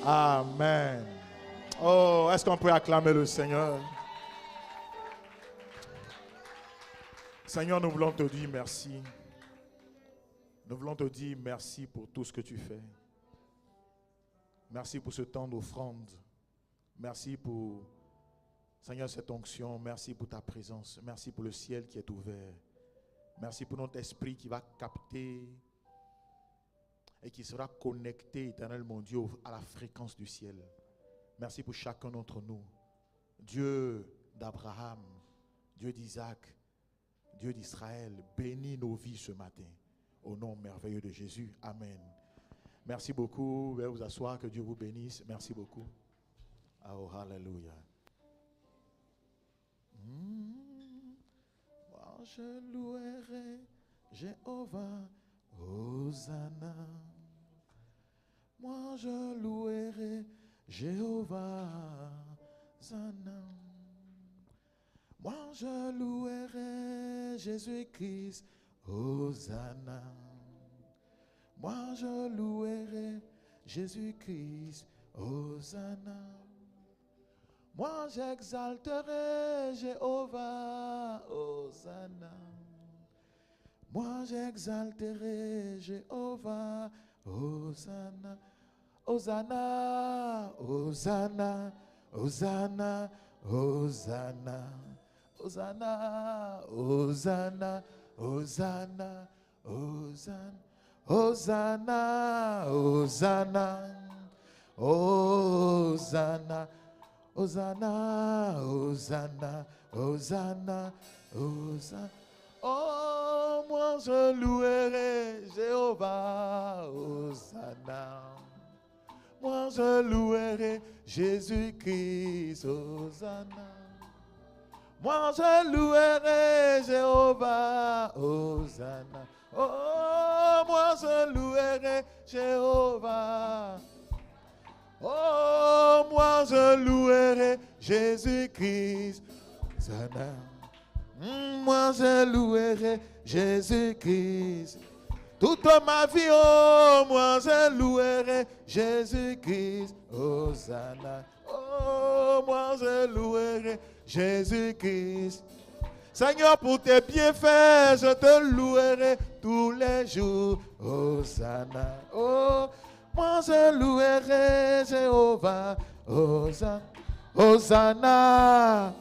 Amen. Oh, est-ce qu'on peut acclamer le Seigneur? Seigneur, nous voulons te dire merci. Nous voulons te dire merci pour tout ce que tu fais. Merci pour ce temps d'offrande. Merci pour, Seigneur, cette onction. Merci pour ta présence. Merci pour le ciel qui est ouvert. Merci pour notre esprit qui va capter et qui sera connecté, éternel mon Dieu, à la fréquence du ciel. Merci pour chacun d'entre nous. Dieu d'Abraham, Dieu d'Isaac, Dieu d'Israël, bénis nos vies ce matin. Au nom merveilleux de Jésus. Amen. Merci beaucoup. Veuillez vous asseoir, que Dieu vous bénisse. Merci beaucoup. Oh, alléluia. Moi je louerai Jéhovah, Hosanna. Moi je louerai Jéhovah, Hosanna. Moi je louerai Jésus-Christ, Hosanna. Moi je louerai Jésus-Christ, Hosanna. Moi j'exalterai Jéhovah, Hosanna. Moi j'exalterai Jéhovah, Hosanna. Hosanna, Hosanna, Hosanna, Hosanna. Hosanna, Hosanna, Hosanna, Hosanna. Hosanna, Hosanna, Hosanna, Hosanna, Hosanna, Hosanna, Hosanna. Oh, moi je louerai Jéhovah, Hosanna. Moi je louerai Jésus-Christ, Hosanna. Moi je louerai Jéhovah, Hosanna. Oh, moi je louerai Jéhovah. Oh, moi je louerai Jésus-Christ. Hosanna. Moi je louerai Jésus-Christ. Toute ma vie, oh, moi je louerai Jésus-Christ. Hosanna. Oh, moi je louerai Jésus-Christ. Seigneur, pour tes bienfaits, je te louerai tous les jours. Hosanna. Oh, moi je louerai Jéhovah. Hosanna. Hosanna.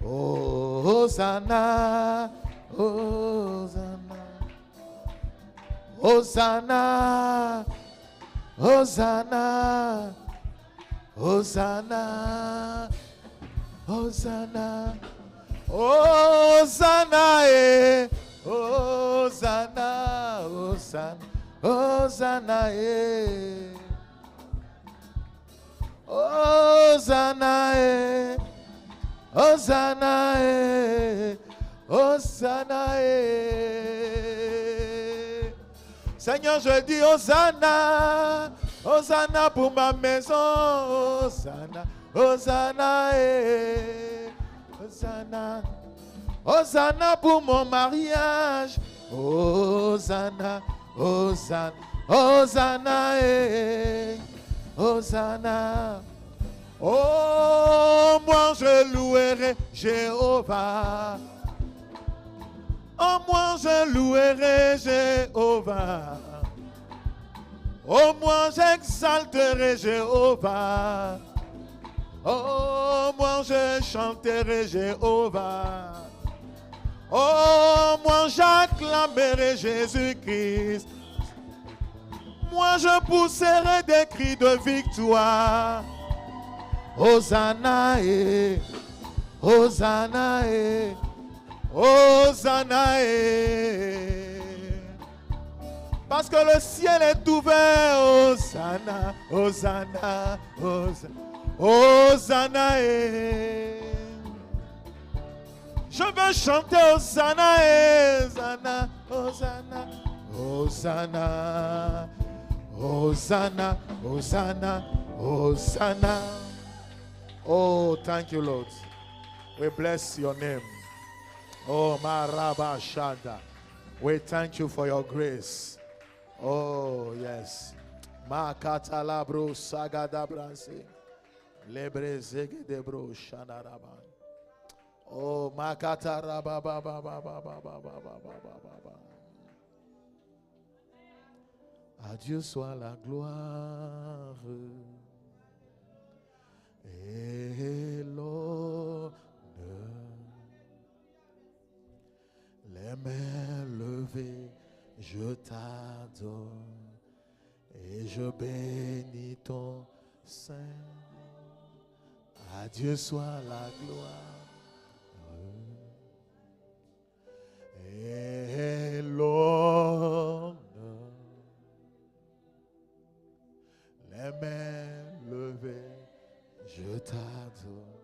Oh, Hosanna. Hosanna. Hosanna. Hosanna. Hosanna. Hosanna, Hosanna, eh. Hosanna, Hosanna, Hosanna, eh. Hosanna, eh. Hosanna, eh. Hosanna, eh. Seigneur, je dis Hosanna, Hosanna pour ma maison, Hosanna. Hosanna, eh, Hosanna, Hosanna pour mon mariage, Hosanna, Hosanna, Hosanna, eh, Hosanna. Oh, moi je louerai Jéhovah. Oh, moi je louerai Jéhovah. Oh, moi j'exalterai Jéhovah. Oh, moi je chanterai Jéhovah. Oh, moi j'acclamerai Jésus-Christ. Moi je pousserai des cris de victoire. Hosanna, eh. Hosanna, eh. Hosanna, eh. Parce que le ciel est ouvert. Hosanna, Hosanna, Hosanna. Hosanna, eh. Je veux chanter Hosanna, eh. Hosanna, Hosanna, Hosanna, Hosanna, Hosanna, Hosanna. Oh, thank you, Lord. We bless your name. Oh, Maraba Shanda. We thank you for your grace. Oh, yes. Makatala bro sagada branse. Lebrezege de bro shanaraban. Oh makatara ba ba ba ba ba ba ba ba ba ba ba ba. À Dieu soit la gloire et l'honneur. Les mains levées, je t'adore et je bénis ton Saint. À Dieu soit la gloire et l'honneur. Les mains levées, je t'adore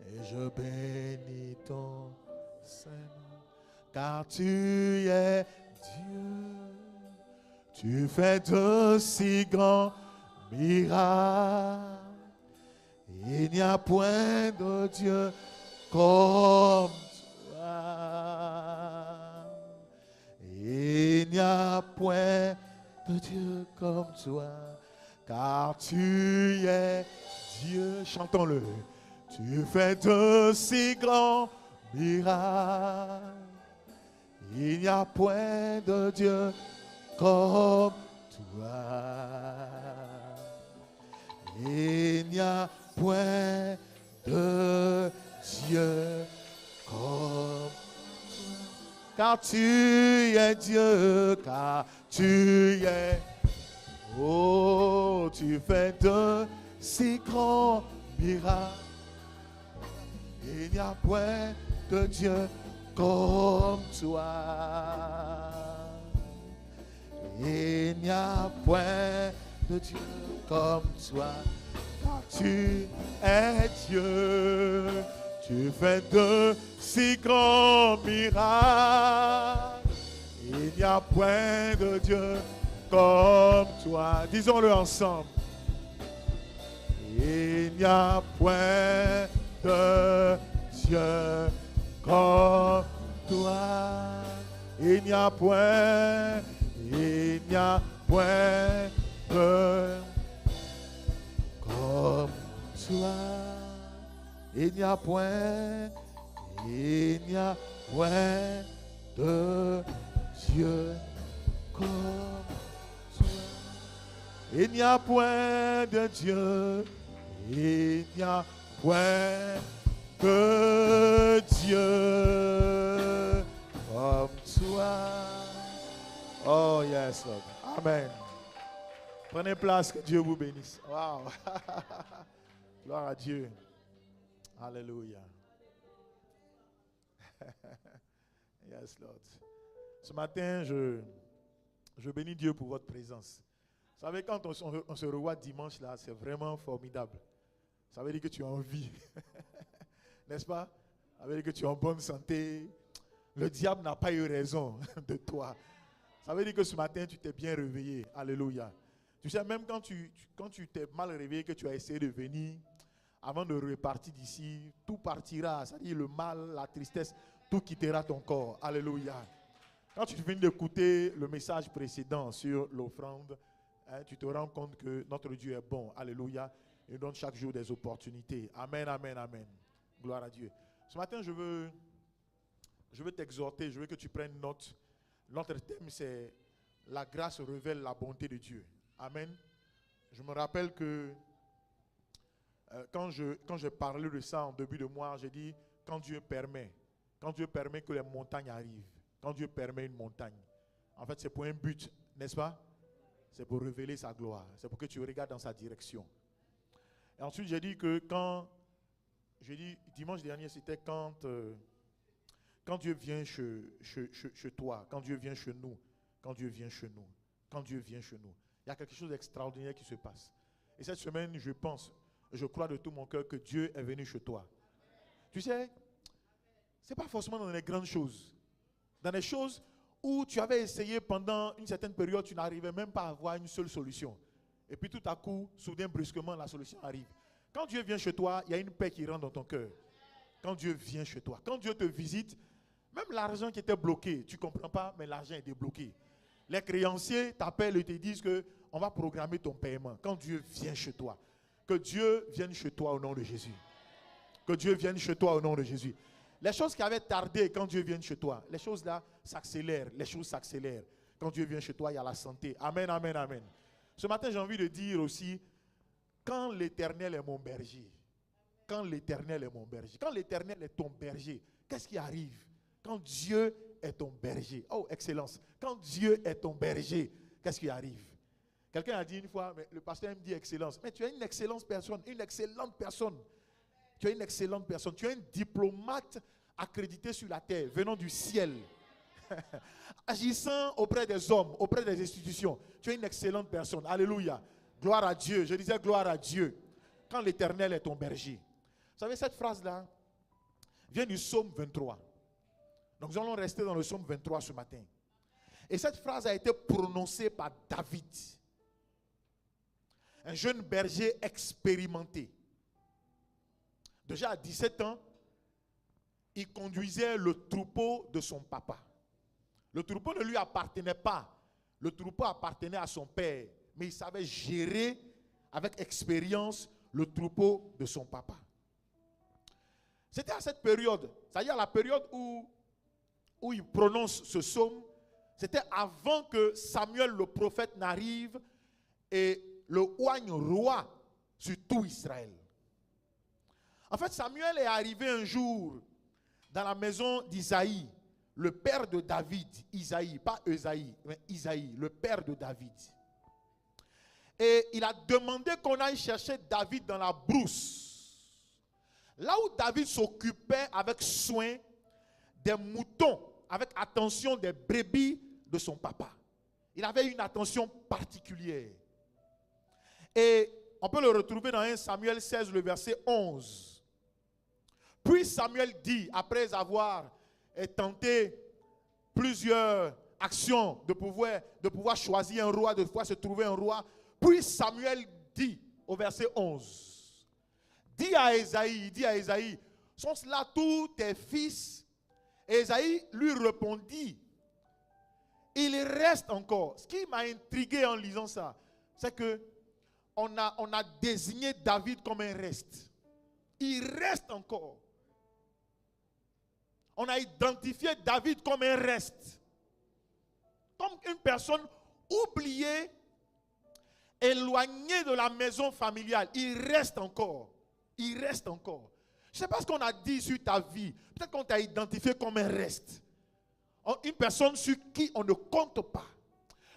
et je bénis ton Saint-Nom. Car tu es Dieu, tu fais de si grands miracles. Il n'y a point de Dieu comme toi. Il n'y a point de Dieu comme toi. Car tu es Dieu, chantons-le. Tu fais de si grands miracles. Il n'y a point de Dieu comme toi. Il n'y a point de Dieu comme toi. Car tu es Dieu, car tu es. Oh, tu fais de si grands miracles. Il n'y a point de Dieu comme toi. Il n'y a point de Dieu comme toi. Car tu es Dieu. Tu fais de si grands miracles. Il n'y a point de Dieu comme toi. Disons-le ensemble. Il n'y a point de Dieu comme toi. Il n'y a point de comme toi. Il n'y a point de Dieu comme toi. Il n'y a point de Dieu. Il n'y a point de Dieu comme toi. Oh yes, Lord. Amen. Prenez place, que Dieu vous bénisse. Wow. Gloire à Dieu. Alléluia. Yes, Lord. Ce matin, je bénis Dieu pour votre présence. Vous savez, quand on se revoit dimanche, là, c'est vraiment formidable. Ça veut dire que tu es en vie. N'est-ce pas? Ça veut dire que tu es en bonne santé. Le diable n'a pas eu raison de toi. Ça veut dire que ce matin, tu t'es bien réveillé. Alléluia. Tu sais, même quand tu t'es mal réveillé, que tu as essayé de venir, avant de repartir d'ici, tout partira. C'est-à-dire le mal, la tristesse, tout quittera ton corps. Alléluia. Quand tu viens d'écouter le message précédent sur l'offrande, tu te rends compte que notre Dieu est bon. Alléluia. Il donne chaque jour des opportunités. Amen, amen, amen. Gloire à Dieu. Ce matin, je veux t'exhorter, je veux que tu prennes note. Notre thème, c'est la grâce révèle la bonté de Dieu. Amen. Je me rappelle que quand j'ai parlé de ça en début de mois, j'ai dit quand Dieu permet que les montagnes arrivent, quand Dieu permet une montagne, en fait, c'est pour un but, n'est-ce pas? C'est pour révéler sa gloire, c'est pour que tu regardes dans sa direction. Et ensuite, j'ai dit que dimanche dernier, c'était quand Dieu vient chez toi, quand Dieu vient chez nous, quand Dieu vient chez nous, il y a quelque chose d'extraordinaire qui se passe. Et cette semaine, je crois de tout mon cœur que Dieu est venu chez toi. Tu sais, ce n'est pas forcément dans les grandes choses. Dans les choses où tu avais essayé pendant une certaine période, tu n'arrivais même pas à avoir une seule solution. Et puis tout à coup, soudain, brusquement, la solution arrive. Quand Dieu vient chez toi, il y a une paix qui rentre dans ton cœur. Quand Dieu vient chez toi, quand Dieu te visite, même l'argent qui était bloqué, tu ne comprends pas, mais l'argent est débloqué. Les créanciers t'appellent et te disent on va programmer ton paiement. Quand Dieu vient chez toi, que Dieu vienne chez toi au nom de Jésus. Que Dieu vienne chez toi au nom de Jésus. Les choses qui avaient tardé, quand Dieu vient chez toi, les choses là s'accélèrent. Les choses s'accélèrent. Quand Dieu vient chez toi, il y a la santé. Amen, amen, amen. Ce matin, j'ai envie de dire aussi, quand l'Éternel est mon berger, quand l'Éternel est mon berger, quand l'Éternel est ton berger, qu'est-ce qui arrive? Quand Dieu est ton berger. Oh, excellence. Quand Dieu est ton berger, qu'est-ce qui arrive? Quelqu'un a dit une fois, mais le pasteur me dit excellence. Mais tu es une excellente personne, une excellente personne. Tu es une excellente personne. Tu es un diplomate accrédité sur la terre, venant du ciel. Agissant auprès des hommes, auprès des institutions. Tu es une excellente personne. Alléluia. Gloire à Dieu. Je disais gloire à Dieu. Quand l'Éternel est ton berger. Vous savez, cette phrase-là vient du psaume 23. Donc nous allons rester dans le psaume 23 ce matin. Et cette phrase a été prononcée par David. Un jeune berger expérimenté. Déjà à 17 ans, il conduisait le troupeau de son papa. Le troupeau ne lui appartenait pas. Le troupeau appartenait à son père. Mais il savait gérer avec expérience le troupeau de son papa. C'était à cette période, c'est-à-dire la période où il prononce ce psaume, c'était avant que Samuel le prophète n'arrive et le oigne roi sur tout Israël. En fait, Samuel est arrivé un jour dans la maison d'Isaïe, le père de David, Isaïe, pas Esaïe, mais Isaïe, le père de David. Et il a demandé qu'on aille chercher David dans la brousse. Là où David s'occupait avec soin des moutons, avec attention des brebis de son papa. Il avait une attention particulière. Et on peut le retrouver dans 1 Samuel 16, le verset 11. Puis Samuel dit, après avoir tenté plusieurs actions de pouvoir choisir un roi, de pouvoir se trouver un roi, puis Samuel dit au verset 11, dit à Esaïe, sont-ce là tous tes fils? Et Esaïe lui répondit, il reste encore. Ce qui m'a intrigué en lisant ça, c'est que on a désigné David comme un reste. Il reste encore. On a identifié David comme un reste. Comme une personne oubliée, éloignée de la maison familiale. Il reste encore. Il reste encore. Je ne sais pas ce qu'on a dit sur ta vie. Peut-être qu'on t'a identifié comme un reste. Une personne sur qui on ne compte pas.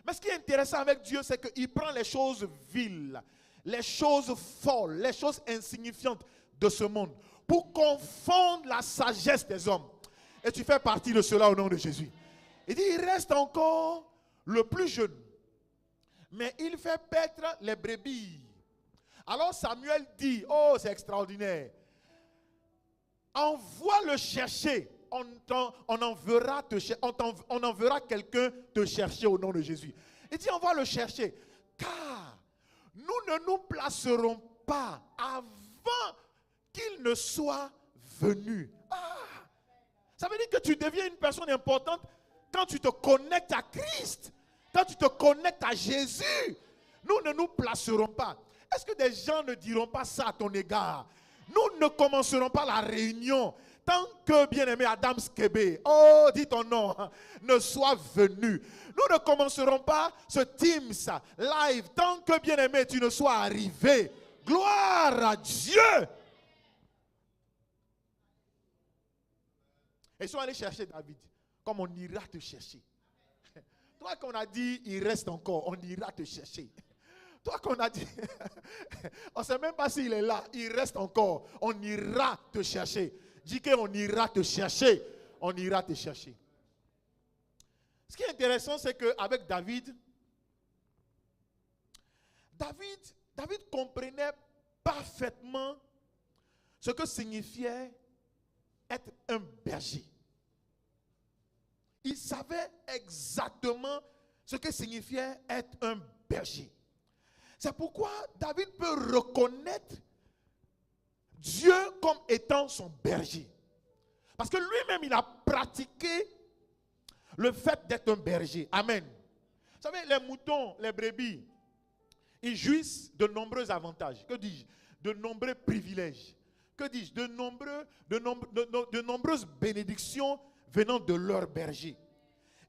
Mais ce qui est intéressant avec Dieu, c'est qu'il prend les choses viles, les choses folles, les choses insignifiantes de ce monde pour confondre la sagesse des hommes. Et tu fais partie de cela au nom de Jésus. Il dit, il reste encore le plus jeune, mais il fait paître les brebis. Alors Samuel dit, oh c'est extraordinaire, envoie le chercher. On enverra quelqu'un te chercher au nom de Jésus. Il dit, on va le chercher. Car nous ne nous placerons pas avant qu'il ne soit venu. Ça veut dire que tu deviens une personne importante quand tu te connectes à Christ. Quand tu te connectes à Jésus. Nous ne nous placerons pas. Est-ce que des gens ne diront pas ça à ton égard? Nous ne commencerons pas la réunion tant que, bien-aimé Adam Skebe, oh, dis ton nom, ne soit venu. Nous ne commencerons pas ce Teams live tant que, bien-aimé, tu ne sois arrivé. Gloire à Dieu. Et ils sont allés chercher David, comme on ira te chercher. Toi qu'on a dit, il reste encore, on ira te chercher. Toi qu'on a dit, on ne sait même pas s'il est là, il reste encore, on ira te chercher. Dis qu'on ira te chercher, on ira te chercher. Ce qui est intéressant, c'est qu'avec David comprenait parfaitement ce que signifiait être un berger. Il savait exactement ce que signifiait être un berger. C'est pourquoi David peut reconnaître Dieu comme étant son berger. Parce que lui-même, il a pratiqué le fait d'être un berger. Amen. Vous savez, les moutons, les brebis, Ils jouissent de nombreux avantages. Que dis-je? De nombreux privilèges. Que dis-je? De nombreuses bénédictions venant de leur berger.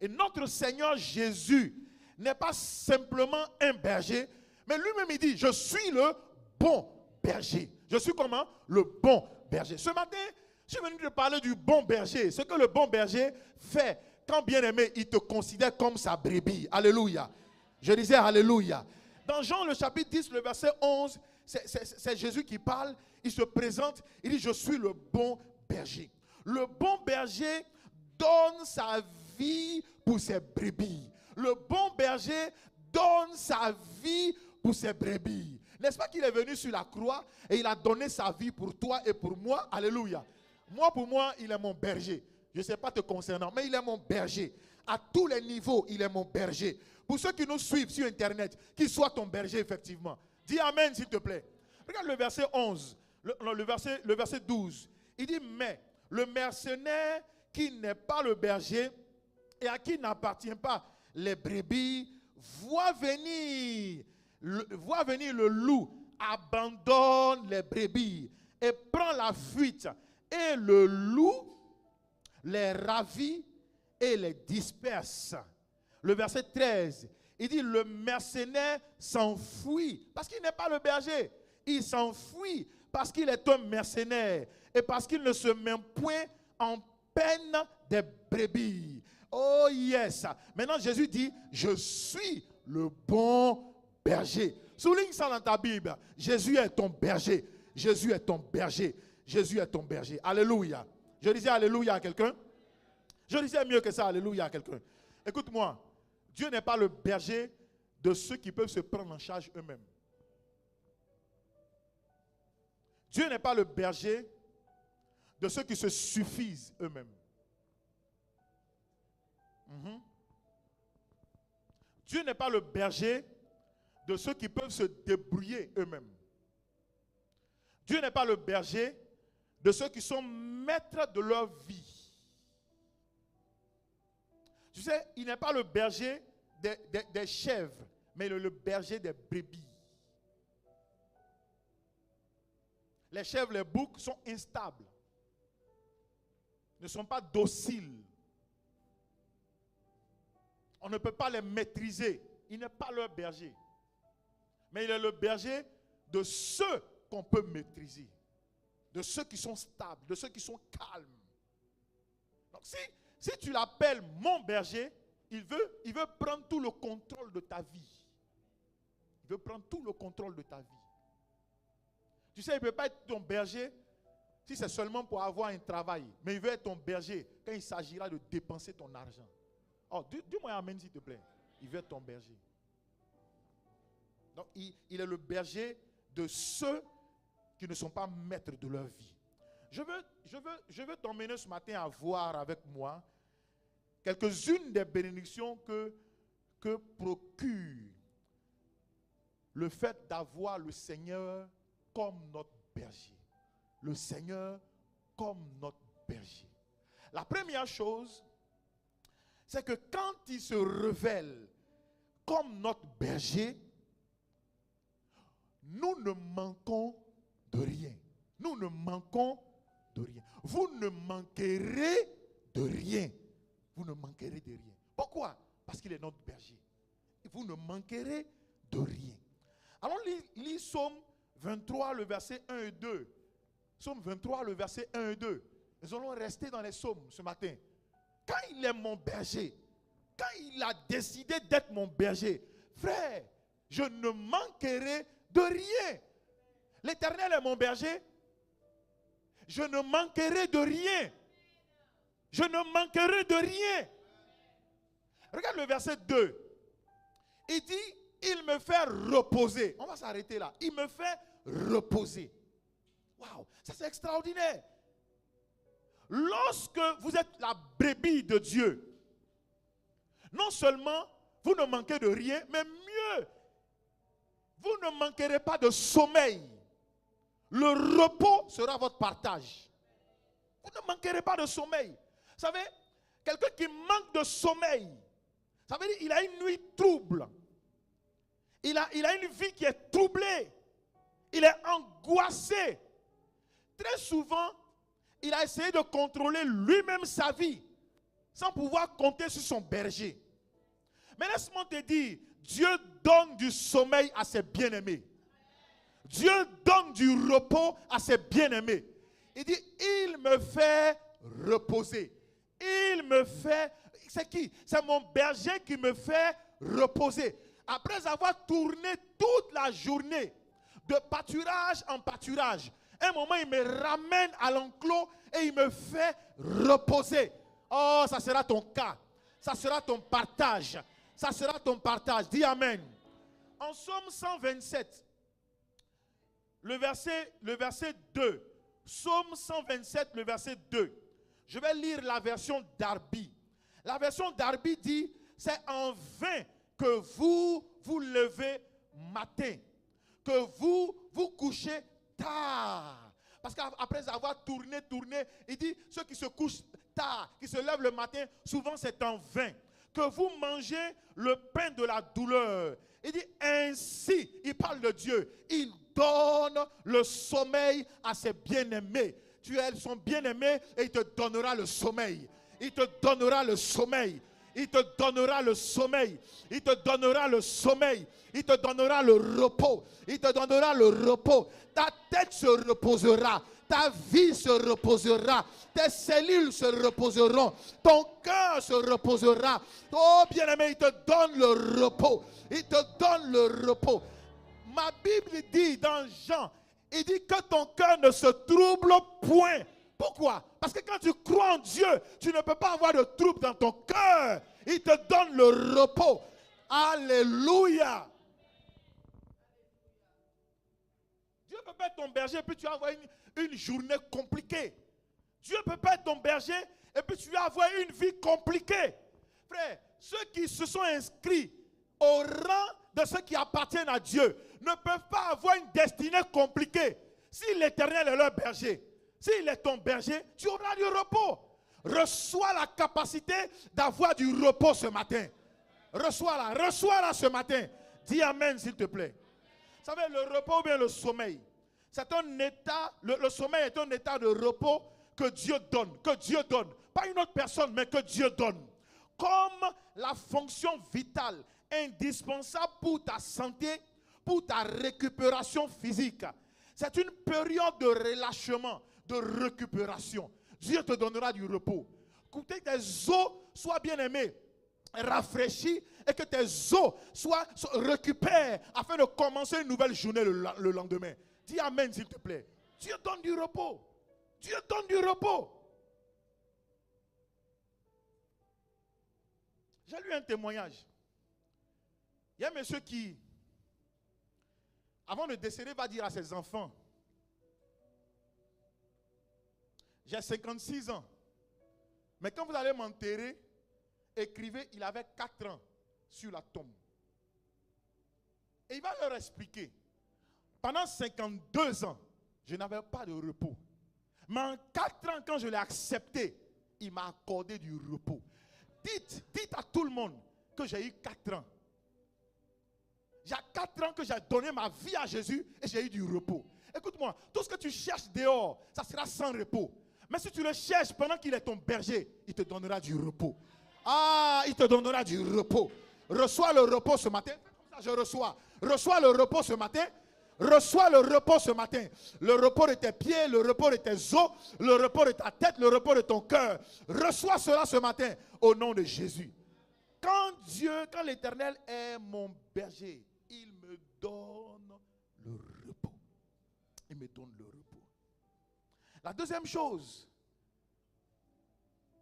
Et notre Seigneur Jésus n'est pas simplement un berger, mais lui-même il dit, je suis le bon berger. Je suis comment? Le bon berger. Ce matin, je suis venu te parler du bon berger. Ce que le bon berger fait, quand bien aimé, il te considère comme sa brebis. Alléluia. Je disais alléluia. Dans Jean le chapitre 10, le verset 11, c'est Jésus qui parle. Il se présente, il dit, je suis le bon berger. Le bon berger donne sa vie pour ses brebis. Le bon berger donne sa vie pour ses brebis. N'est-ce pas qu'il est venu sur la croix et il a donné sa vie pour toi et pour moi? Alléluia. Moi, pour moi, il est mon berger. Je ne sais pas te concernant, mais il est mon berger. À tous les niveaux, il est mon berger. Pour ceux qui nous suivent sur Internet, qu'il soit ton berger, effectivement. Dis Amen, s'il te plaît. Regarde le verset 11, le verset 12. Il dit, mais le mercenaire qui n'est pas le berger et à qui n'appartient pas les brebis, voit venir le loup, abandonne les brebis et prend la fuite. Et le loup les ravit et les disperse. Le verset 13, il dit, le mercenaire s'enfuit parce qu'il n'est pas le berger. Il s'enfuit parce qu'il est un mercenaire et parce qu'il ne se met point en peine des brebis. Oh yes. Maintenant Jésus dit, je suis le bon berger. Souligne ça dans ta Bible. Jésus est ton berger. Jésus est ton berger. Jésus est ton berger. Alléluia. Je disais alléluia à quelqu'un. Je disais mieux que ça, alléluia à quelqu'un. Écoute-moi. Dieu n'est pas le berger de ceux qui peuvent se prendre en charge eux-mêmes. Dieu n'est pas le berger de ceux qui se suffisent eux-mêmes. Dieu n'est pas le berger de ceux qui peuvent se débrouiller eux-mêmes. Dieu n'est pas le berger de ceux qui sont maîtres de leur vie. Tu sais, il n'est pas le berger des chèvres, mais le berger des brebis. Les chèvres, les boucs sont instables, ne sont pas dociles. On ne peut pas les maîtriser. Il n'est pas leur berger. Mais il est le berger de ceux qu'on peut maîtriser. De ceux qui sont stables, de ceux qui sont calmes. Donc si tu l'appelles mon berger, il veut prendre tout le contrôle de ta vie. Il veut prendre tout le contrôle de ta vie. Tu sais, il ne peut pas être ton berger si c'est seulement pour avoir un travail. Mais il veut être ton berger quand il s'agira de dépenser ton argent. Oh, dis-moi amen s'il te plaît. Il veut être ton berger. Donc, il est le berger de ceux qui ne sont pas maîtres de leur vie. Je veux t'emmener ce matin à voir avec moi quelques-unes des bénédictions que procure le fait d'avoir le Seigneur comme notre berger. Le Seigneur comme notre berger. La première chose, c'est que quand il se révèle comme notre berger, nous ne manquons de rien. Nous ne manquons de rien. Vous ne manquerez de rien. Vous ne manquerez de rien. Pourquoi? Parce qu'il est notre berger. Vous ne manquerez de rien. Alors, lis Psaume 23, le verset 1 et 2. Psaume 23, le verset 1 et 2. Nous allons rester dans les psaumes ce matin. Quand il est mon berger, quand il a décidé d'être mon berger, frère, je ne manquerai de rien. L'Éternel est mon berger. Je ne manquerai de rien. Je ne manquerai de rien. Regarde le verset 2. Il dit, il me fait reposer. On va s'arrêter là. Il me fait reposer. Waouh, ça c'est extraordinaire. Lorsque vous êtes la brebis de Dieu, non seulement vous ne manquez de rien, mais mieux, vous ne manquerez pas de sommeil. Le repos sera votre partage. Vous ne manquerez pas de sommeil. Vous savez, quelqu'un qui manque de sommeil, ça veut dire qu'il a une nuit trouble. il a une vie qui est troublée. Il est angoissé. Très souvent, il a essayé de contrôler lui-même sa vie sans pouvoir compter sur son berger. Mais laisse-moi te dire, Dieu donne du sommeil à ses bien-aimés. Dieu donne du repos à ses bien-aimés. Il dit, il me fait reposer. Il me fait, c'est qui? C'est mon berger qui me fait reposer. Après avoir tourné toute la journée de pâturage en pâturage, un moment il me ramène à l'enclos et il me fait reposer. Oh, ça sera ton cas. Ça sera ton partage. Ça sera ton partage. Dis Amen. En Psaume 127, le verset 2. Psaume 127, le verset 2. Je vais lire la version Darby. La version Darby dit, c'est en vain que vous vous levez matin, que vous vous couchez tard. Parce qu'après avoir tourné, il dit, ceux qui se couchent tard, qui se lèvent le matin, souvent c'est en vain. Que vous mangez le pain de la douleur. Il dit, ainsi, il parle de Dieu, il donne le sommeil à ses bien-aimés. Tu es son bien-aimé et il te donnera le sommeil. Il te donnera le sommeil. Il te donnera le sommeil. Il te donnera le sommeil. Il te donnera le repos. Il te donnera le repos. Ta tête se reposera. Ta vie se reposera. Tes cellules se reposeront. Ton cœur se reposera. Oh bien-aimé, il te donne le repos. Il te donne le repos. Ma Bible dit dans Jean, il dit que ton cœur ne se trouble point. Pourquoi? Parce que quand tu crois en Dieu, tu ne peux pas avoir de trouble dans ton cœur. Il te donne le repos. Alléluia. Dieu peut pas être ton berger et puis tu vas avoir une journée compliquée. Dieu peut pas être ton berger et puis tu vas avoir une vie compliquée. Frère, ceux qui se sont inscrits au rang de ceux qui appartiennent à Dieu ne peuvent pas avoir une destinée compliquée. Si l'Éternel est leur berger, s'il est ton berger, tu auras du repos. Reçois la capacité d'avoir du repos ce matin. Reçois-la ce matin. Dis Amen s'il te plaît. Vous savez, le repos ou bien le sommeil, c'est un état, le sommeil est un état de repos que Dieu donne. Pas une autre personne, mais que Dieu donne. Comme la fonction vitale, indispensable pour ta santé, pour ta récupération physique. C'est une période de relâchement, de récupération. Dieu te donnera du repos. Que tes os soient bien aimés, rafraîchis, et que tes os soient récupérés afin de commencer une nouvelle journée le lendemain. Dis Amen s'il te plaît. Dieu donne du repos. Dieu donne du repos. J'ai lu un témoignage. Il y a un monsieur qui, avant de décéder, va dire à ses enfants, j'ai 56 ans, mais quand vous allez m'enterrer, écrivez, il avait 4 ans sur la tombe. Et il va leur expliquer, pendant 52 ans, je n'avais pas de repos. Mais en 4 ans, quand je l'ai accepté, il m'a accordé du repos. Dites à tout le monde que j'ai eu 4 ans. J'ai 4 ans que j'ai donné ma vie à Jésus et j'ai eu du repos. Écoute-moi, tout ce que tu cherches dehors, ça sera sans repos. Mais si tu le cherches pendant qu'il est ton berger, il te donnera du repos. Ah, il te donnera du repos. Reçois le repos ce matin. Comme ça, je reçois. Reçois le repos ce matin. Reçois le repos ce matin. Le repos de tes pieds, le repos de tes os, le repos de ta tête, le repos de ton cœur. Reçois cela ce matin au nom de Jésus. Quand l'Éternel est mon berger, il me donne le repos. Il me donne le repos. La deuxième chose,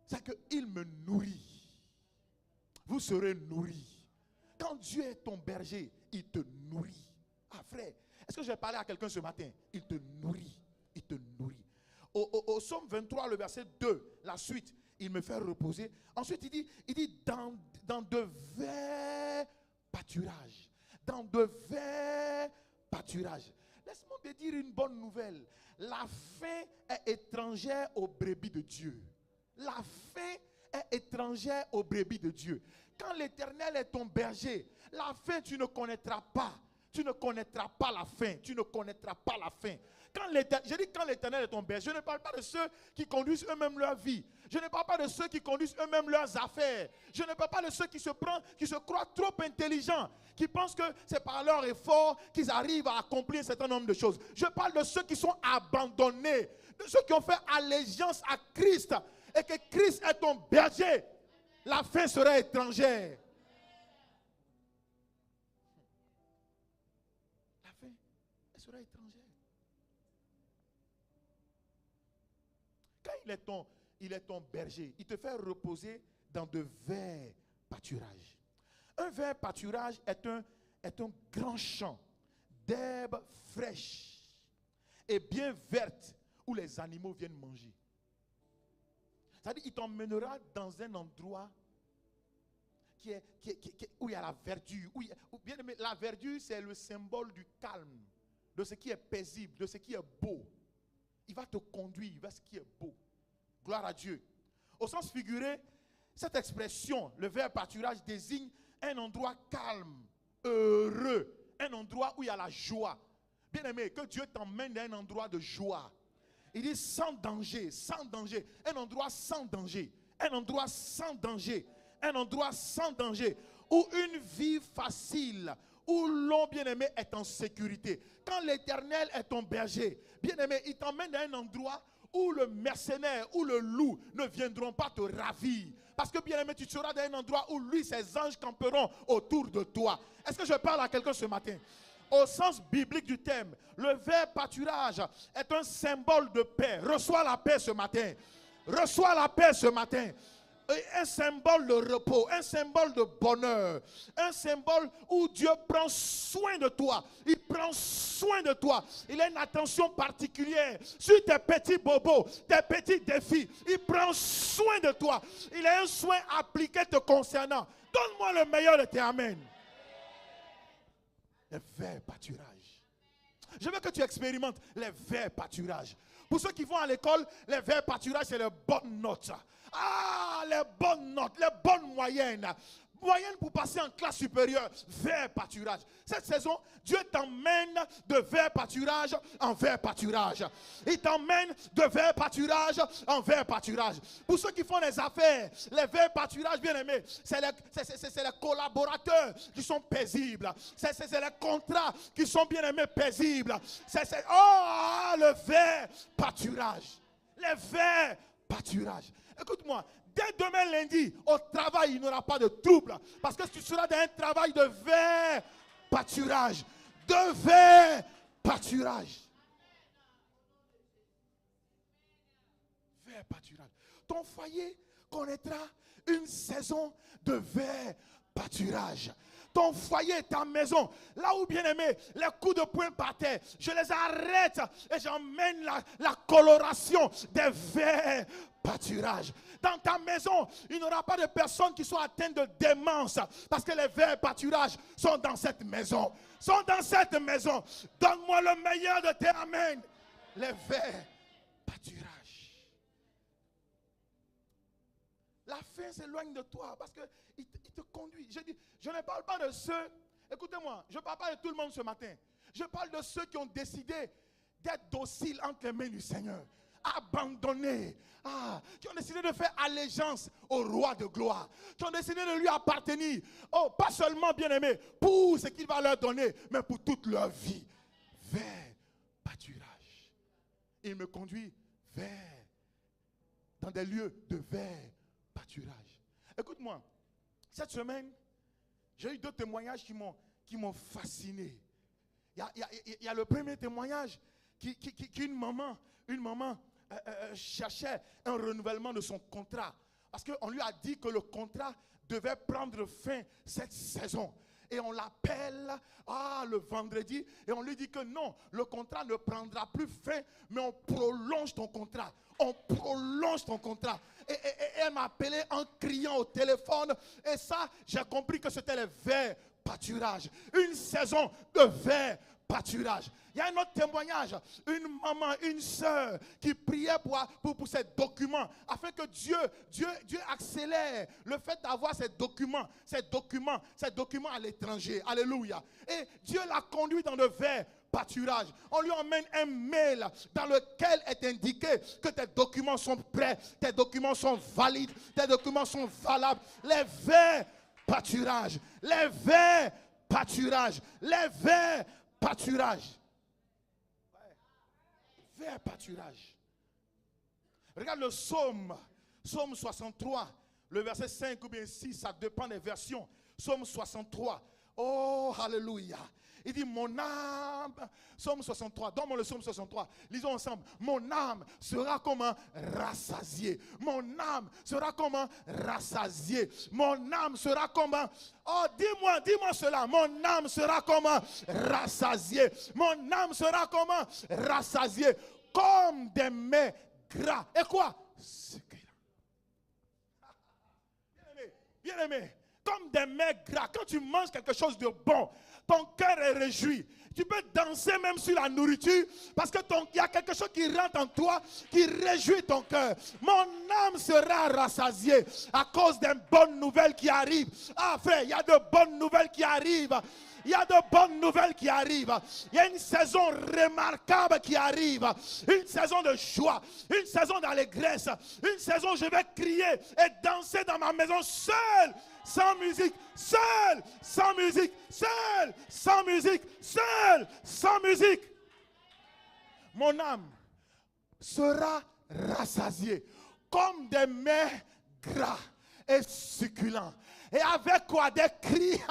c'est qu'il me nourrit. Vous serez nourris. Quand Dieu est ton berger, il te nourrit. Ah frère, est-ce que je vais parler à quelqu'un ce matin? Il te nourrit. Il te nourrit. Au Psaume 23, le verset 2, la suite, il me fait reposer. Ensuite, il dit dans de verts pâturages. Dans de verts pâturages. Laisse-moi te dire une bonne nouvelle. La faim est étrangère aux brebis de Dieu. La faim est étrangère aux brebis de Dieu. Quand l'Éternel est ton berger, la faim, tu ne connaîtras pas. Tu ne connaîtras pas la faim. Tu ne connaîtras pas la faim. Je dis quand l'Éternel est ton berger, je ne parle pas de ceux qui conduisent eux-mêmes leur vie. Je ne parle pas de ceux qui conduisent eux-mêmes leurs affaires. Je ne parle pas de ceux qui se croient trop intelligents, qui pensent que c'est par leur effort qu'ils arrivent à accomplir un certain nombre de choses. Je parle de ceux qui sont abandonnés, de ceux qui ont fait allégeance à Christ et que Christ est ton berger. La faim sera étrangère. La faim, elle sera étrangère. Quand il est ton berger, il te fait reposer dans de verts pâturages. Un vert pâturage est un grand champ d'herbes fraîches et bien vertes où les animaux viennent manger. C'est-à-dire qu'il t'emmènera dans un endroit où il y a la verdure. La verdure, c'est le symbole du calme, de ce qui est paisible, de ce qui est beau. Il va te conduire vers ce qui est beau. Gloire à Dieu. Au sens figuré, cette expression, le verbe pâturage, désigne un endroit calme, heureux, un endroit où il y a la joie. Bien aimé, que Dieu t'emmène dans un endroit de joie. Il dit sans danger, sans danger. Un endroit sans danger. Un endroit sans danger. Un endroit sans danger. Où une vie facile, où l'homme bien-aimé est en sécurité. Quand l'Éternel est ton berger, bien-aimé, il t'emmène dans un endroit où le mercenaire, où le loup ne viendront pas te ravir. Parce que bien-aimé, tu seras dans un endroit où lui, ses anges camperont autour de toi. Est-ce que je parle à quelqu'un ce matin? Au sens biblique du terme, le verbe pâturage est un symbole de paix. Reçois la paix ce matin. Reçois la paix ce matin. Un symbole de repos, un symbole de bonheur, un symbole où Dieu prend soin de toi. Il prend soin de toi. Il a une attention particulière sur tes petits bobos, tes petits défis. Il prend soin de toi. Il a un soin appliqué te concernant. Donne-moi le meilleur de tes amens. Les verts pâturages. Je veux que tu expérimentes les verts pâturages. Pour ceux qui vont à l'école, les verts pâturages, c'est les bonnes notes. Ah, les bonnes notes, les bonnes moyennes. Moyenne pour passer en classe supérieure, vers pâturage. Cette saison, Dieu t'emmène de vers pâturage en vers pâturage. Il t'emmène de vers pâturage en vers pâturage. Pour ceux qui font les affaires, les vers pâturage, bien aimés, c'est les collaborateurs qui sont paisibles. C'est les contrats qui sont bien aimés paisibles. Oh, le vers pâturage. Les vers pâturage. Écoute-moi. Dès demain lundi, au travail, il n'y aura pas de trouble. Parce que tu seras dans un travail de vert pâturage. De vert pâturage. Vert pâturage. Ton foyer connaîtra une saison de vert pâturage. Ton foyer, ta maison, là où bien aimé, les coups de poing par terre, je les arrête et j'emmène la coloration des verts pâturages. Dans ta maison, il n'y aura pas de personnes qui sont atteintes de démence parce que les verts pâturages sont dans cette maison. Sont dans cette maison. Donne-moi le meilleur de tes amens. Les verts pâturages. La faim s'éloigne de toi parce qu'il te conduit. Je ne parle pas de ceux, écoutez-moi, je ne parle pas de tout le monde ce matin. Je parle de ceux qui ont décidé d'être dociles entre les mains du Seigneur. Abandonnés, qui ont décidé de faire allégeance au roi de gloire, qui ont décidé de lui appartenir, pas seulement bien aimé, pour ce qu'il va leur donner, mais pour toute leur vie, vers pâturage. Il me conduit dans des lieux de vers pâturage. Écoute-moi, cette semaine, j'ai eu deux témoignages qui m'ont fasciné. Il y a le premier témoignage qu'une maman cherchait un renouvellement de son contrat. Parce qu'on lui a dit que le contrat devait prendre fin cette saison. Et on l'appelle le vendredi et on lui dit que non, le contrat ne prendra plus fin, mais on prolonge ton contrat. On prolonge ton contrat. Et elle m'a appelé en criant au téléphone. Et ça, j'ai compris que c'était les verts pâturage. Une saison de verts pâturage. Il y a un autre témoignage, une maman, une soeur qui priait pour ces documents, afin que Dieu accélère le fait d'avoir ces documents à l'étranger. Alléluia. Et Dieu l'a conduit dans le vert pâturage. On lui emmène un mail dans lequel est indiqué que tes documents sont prêts, tes documents sont valides, tes documents sont valables. Les verts pâturage, les verts pâturage, les verts pâturage. Vers pâturage. Regarde le psaume 63, le verset 5 ou bien 6, ça dépend des versions. Psaume 63. Oh, alléluia. Il dit, mon âme, psaume 63, donne-moi le psaume 63, lisons ensemble. Mon âme sera comme un rassasié. Mon âme sera comme un rassasié. Mon âme sera comme un... Oh, dis-moi cela. Mon âme sera comme un rassasié. Mon âme sera comme un rassasié. Comme des mets gras. Et quoi? Bien aimé. Comme des mets gras. Quand tu manges quelque chose de bon, ton cœur est réjoui. Tu peux danser même sur la nourriture parce que y a quelque chose qui rentre en toi qui réjouit ton cœur. Mon âme sera rassasiée à cause des bonnes nouvelles qui arrivent. Ah frère, il y a de bonnes nouvelles qui arrivent. Il y a de bonnes nouvelles qui arrivent. Il y a une saison remarquable qui arrive. Une saison de joie. Une saison d'allégresse. Une saison où je vais crier et danser dans ma maison seul. Sans musique. Seul. Sans musique. Seul. Sans musique. Seul. Sans musique. Mon âme sera rassasiée comme des mets gras et succulents. Et avec quoi? Des cris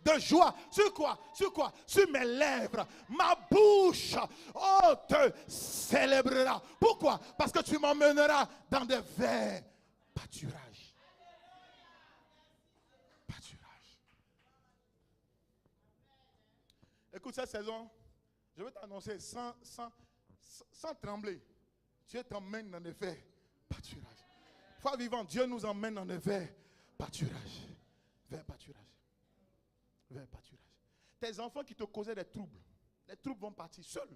de joie. Sur quoi? Sur quoi? Sur mes lèvres. Ma bouche, oh, te célébrera. Pourquoi? Parce que tu m'emmèneras dans des verts pâturages. Pâturage. Écoute, cette saison, je vais t'annoncer sans trembler. Dieu t'emmène dans des verts pâturages. Foi vivante, Dieu nous emmène dans des verts pâturage. Vers pâturage. Vers pâturage. Tes enfants qui te causaient des troubles, les troubles vont partir seuls.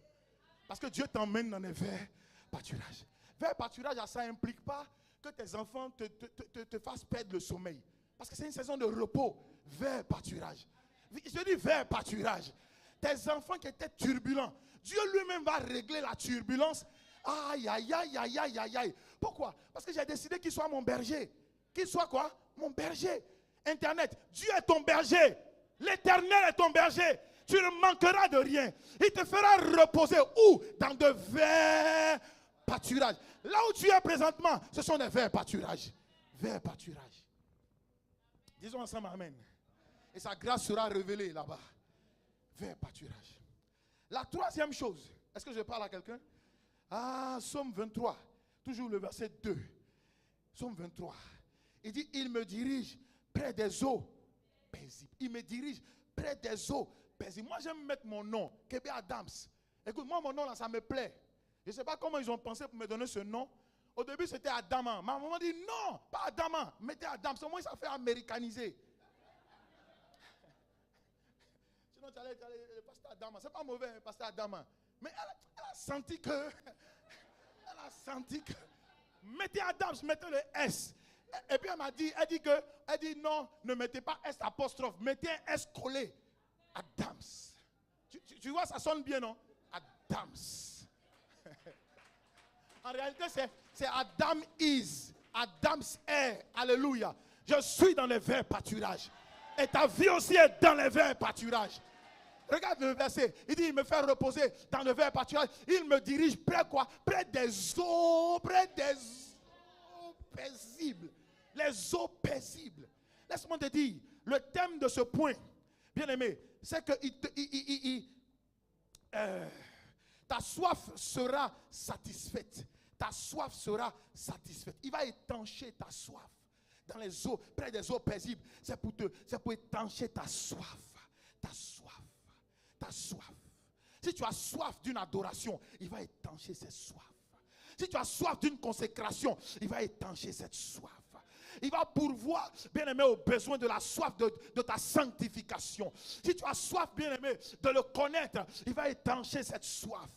Parce que Dieu t'emmène dans les vers pâturage. Vers pâturage, ça n'implique pas que tes enfants te fassent perdre le sommeil. Parce que c'est une saison de repos. Vers pâturage. Je dis vers pâturage. Tes enfants qui étaient turbulents, Dieu lui-même va régler la turbulence. Aïe, aïe, aïe, aïe, aïe, aïe, aïe. Pourquoi? Parce que j'ai décidé qu'il soit mon berger. Qu'il soit quoi? Mon berger. Internet, Dieu est ton berger. L'Éternel est ton berger. Tu ne manqueras de rien. Il te fera reposer où? Dans de verts pâturages. Là où tu es présentement, ce sont des verts pâturages. Verts pâturages. Disons ensemble amen. Et sa grâce sera révélée là-bas. Verts pâturages. La troisième chose, est-ce que je parle à quelqu'un? Ah, Psaume 23, toujours le verset 2. Psaume 23. Il dit, il me dirige près des eaux paisibles. Il me dirige près des eaux paisibles. Moi, j'aime mettre mon nom, Kébé Adams. Écoute, moi, mon nom, là, ça me plaît. Je ne sais pas comment ils ont pensé pour me donner ce nom. Au début, c'était Adama. Ma maman dit, non, pas Adama. Mettez Adams. Au moins, ça fait américaniser. Sinon, tu allais le pasteur Adama. Ce n'est pas mauvais, le pasteur Adama. Mais elle a senti que... Elle a senti que... Mettez Adams, mettez le S. Et puis elle dit non, ne mettez pas S apostrophe, mettez un S collé. Adams. Tu vois, ça sonne bien, non? Adams. En réalité, c'est Adam is. Adams est. Alléluia. Je suis dans les verts pâturages. Et ta vie aussi est dans les verts pâturages. Regarde le verset. Il dit, il me fait reposer dans le vert pâturage. Il me dirige près quoi? Près des eaux paisibles. Les eaux paisibles. Laisse-moi te dire, le thème de ce point, bien aimé, c'est que ta soif sera satisfaite. Ta soif sera satisfaite. Il va étancher ta soif. Dans les eaux, près des eaux paisibles. C'est pour étancher ta soif. Ta soif. Ta soif. Si tu as soif d'une adoration, il va étancher cette soif. Si tu as soif d'une consécration, il va étancher cette soif. Il va pourvoir, bien-aimé, aux besoins de la soif de ta sanctification. Si tu as soif, bien-aimé, de le connaître, il va étancher cette soif.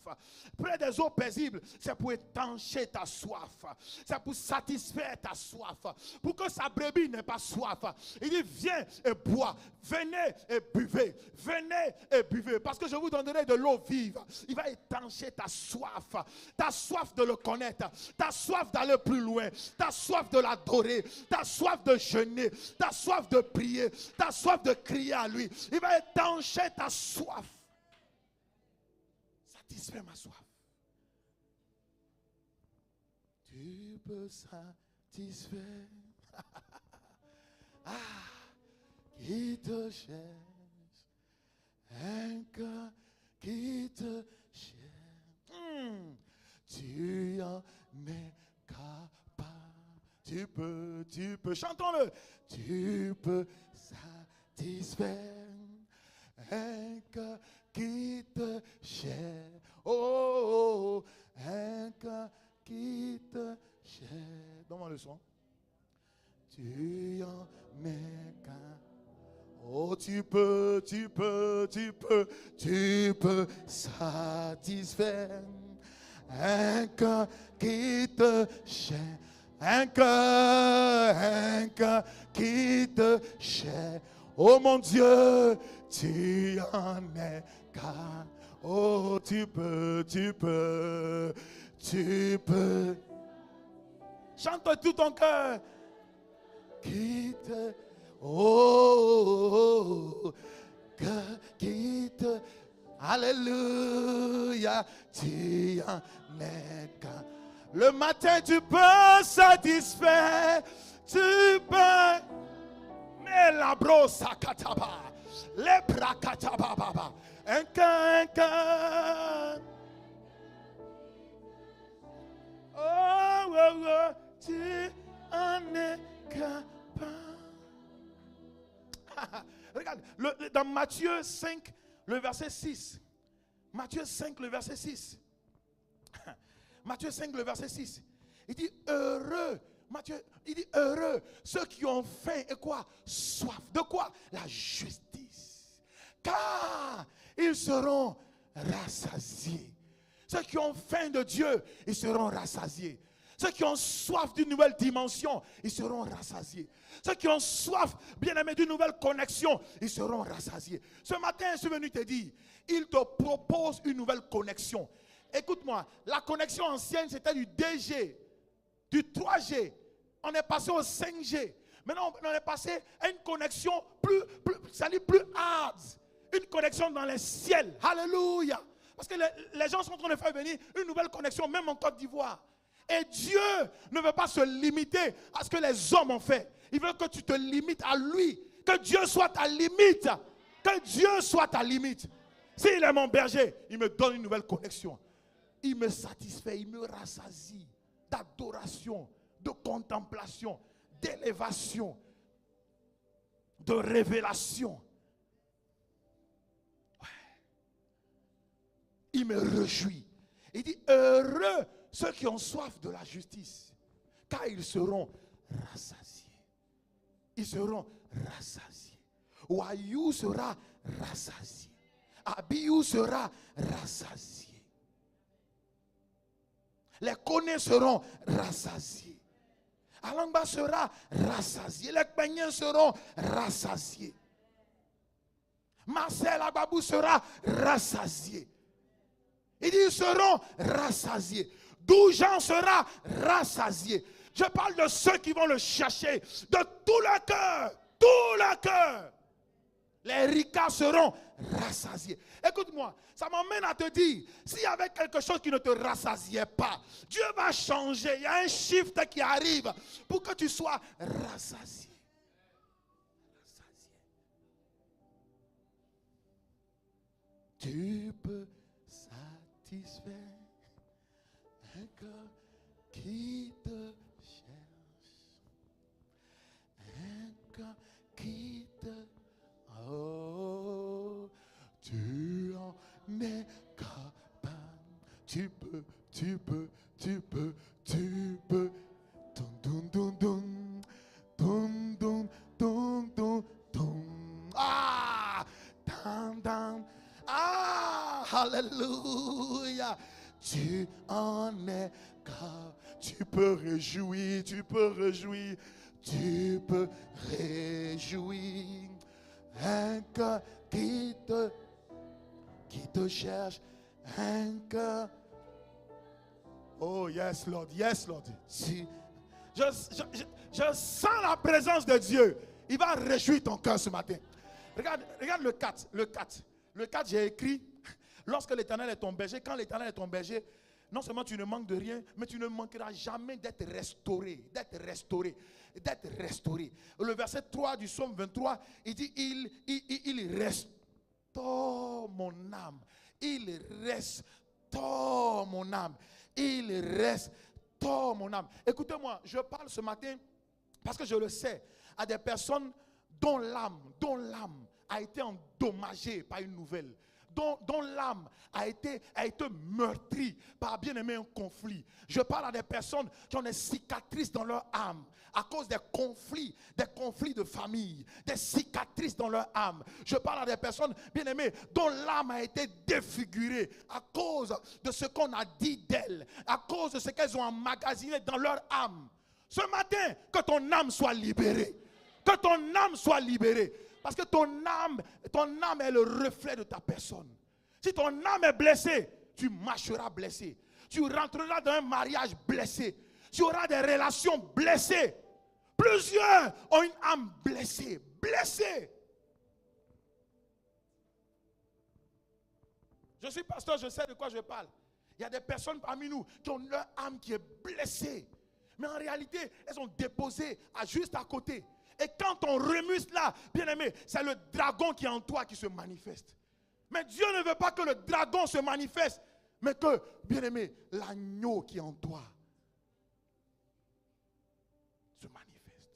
Près des eaux paisibles, c'est pour étancher ta soif. C'est pour satisfaire ta soif. Pour que sa brebis n'ait pas soif. Il dit, viens et bois. Venez et buvez. Venez et buvez. Parce que je vous donnerai de l'eau vive. Il va étancher ta soif. Ta soif de le connaître. Ta soif d'aller plus loin. Ta soif de l'adorer. Ta soif de jeûner. Ta soif de prier. Ta soif de crier à lui. Il va étancher ta soif. Satisfais ma soif. Tu peux satisfaire. Qui te cherche. Un cœur qui te cherche. Tu en es capable. Tu peux, chantons-le. Tu peux satisfaire un cœur qui te cherche. Oh, un cœur qui te cherche. Donne-moi le son. Tu en es capable. Oh, tu peux satisfaire un cœur qui te cherche. Un cœur qui te cherche. Oh mon Dieu, tu en es capable. Oh, tu peux. Chante tout ton cœur. Qui te, qui te, alléluia, tu en es capable. Le matin, tu peux satisfaire, tu peux. Mais la brosse kataba, les bras kataba, un cœur. Oh, tu en es capable. Regarde, dans Matthieu 5, le verset 6. Matthieu 5, le verset 6. Matthieu 5, le verset 6. Il dit heureux. Matthieu, il dit heureux ceux qui ont faim et quoi? Soif. De quoi? La justice. Car ils seront rassasiés. Ceux qui ont faim de Dieu, ils seront rassasiés. Ceux qui ont soif d'une nouvelle dimension, ils seront rassasiés. Ceux qui ont soif, bien-aimés, d'une nouvelle connexion, ils seront rassasiés. Ce matin, je suis venu te dire, il te propose une nouvelle connexion. Écoute-moi, la connexion ancienne, c'était du 2G, du 3G. On est passé au 5G. Maintenant, on est passé à une connexion plus hard. Une connexion dans les ciels. Alléluia. Parce que les gens sont en train de faire venir une nouvelle connexion, même en Côte d'Ivoire. Et Dieu ne veut pas se limiter à ce que les hommes ont fait. Il veut que tu te limites à lui. Que Dieu soit ta limite. Que Dieu soit ta limite. S'il est mon berger, il me donne une nouvelle connexion. Il me satisfait, il me rassasie d'adoration, de contemplation, d'élévation, de révélation. Ouais. Il me réjouit. Il dit heureux ceux qui ont soif de la justice, car ils seront rassasiés. Ils seront rassasiés. Wayou sera rassasié. Abiou sera rassasié. Les Konés seront rassasiés. Alangba sera rassasié. Les Kenyans seront rassasiés. Marcel Agbabou sera rassasié. Il dit ils seront rassasiés. 12 gens sera rassasié. Je parle de ceux qui vont le chercher de tout leur cœur. Tout leur cœur. Les ricas seront rassasiés. Écoute-moi, ça m'emmène à te dire, s'il y avait quelque chose qui ne te rassasiait pas, Dieu va changer. Il y a un shift qui arrive pour que tu sois rassasié. Tu peux satisfaire un cœur qui te cherche, un cœur qui te... Oh, tu en es capable. Tu peux. Alléluia. Tu en es capable. Tu peux réjouir, tu peux réjouir, tu peux réjouir. Un cœur qui te cherche, un cœur. Oh yes Lord, yes Lord. Je sens la présence de Dieu. Il va réjouir ton cœur ce matin. Regarde le 4. Le 4, j'ai écrit, lorsque l'Éternel est ton berger, quand l'Éternel est ton berger, non seulement tu ne manques de rien, mais tu ne manqueras jamais d'être restauré. Le verset 3 du psaume 23, il dit, il restaure mon âme. Il restaure mon âme. Il restaure mon âme. Écoutez-moi, je parle ce matin parce que je le sais, à des personnes dont l'âme a été endommagée par une nouvelle, dont l'âme a été meurtrie par bien aimé un conflit. Je parle à des personnes qui ont des cicatrices dans leur âme à cause des conflits de famille, des cicatrices dans leur âme. Je parle à des personnes bien aimées dont l'âme a été défigurée à cause de ce qu'on a dit d'elles, à cause de ce qu'elles ont emmagasiné dans leur âme. Ce matin, que ton âme soit libérée. Que ton âme soit libérée. Parce que ton âme est le reflet de ta personne. Si ton âme est blessée, tu marcheras blessé. Tu rentreras dans un mariage blessé. Tu auras des relations blessées. Plusieurs ont une âme blessée. Blessée. Je suis pasteur, je sais de quoi je parle. Il y a des personnes parmi nous qui ont leur âme qui est blessée. Mais en réalité, elles sont déposées juste à côté. Et quand on remue cela, bien aimé, c'est le dragon qui est en toi qui se manifeste. Mais Dieu ne veut pas que le dragon se manifeste, mais que, bien aimé, l'agneau qui est en toi se manifeste.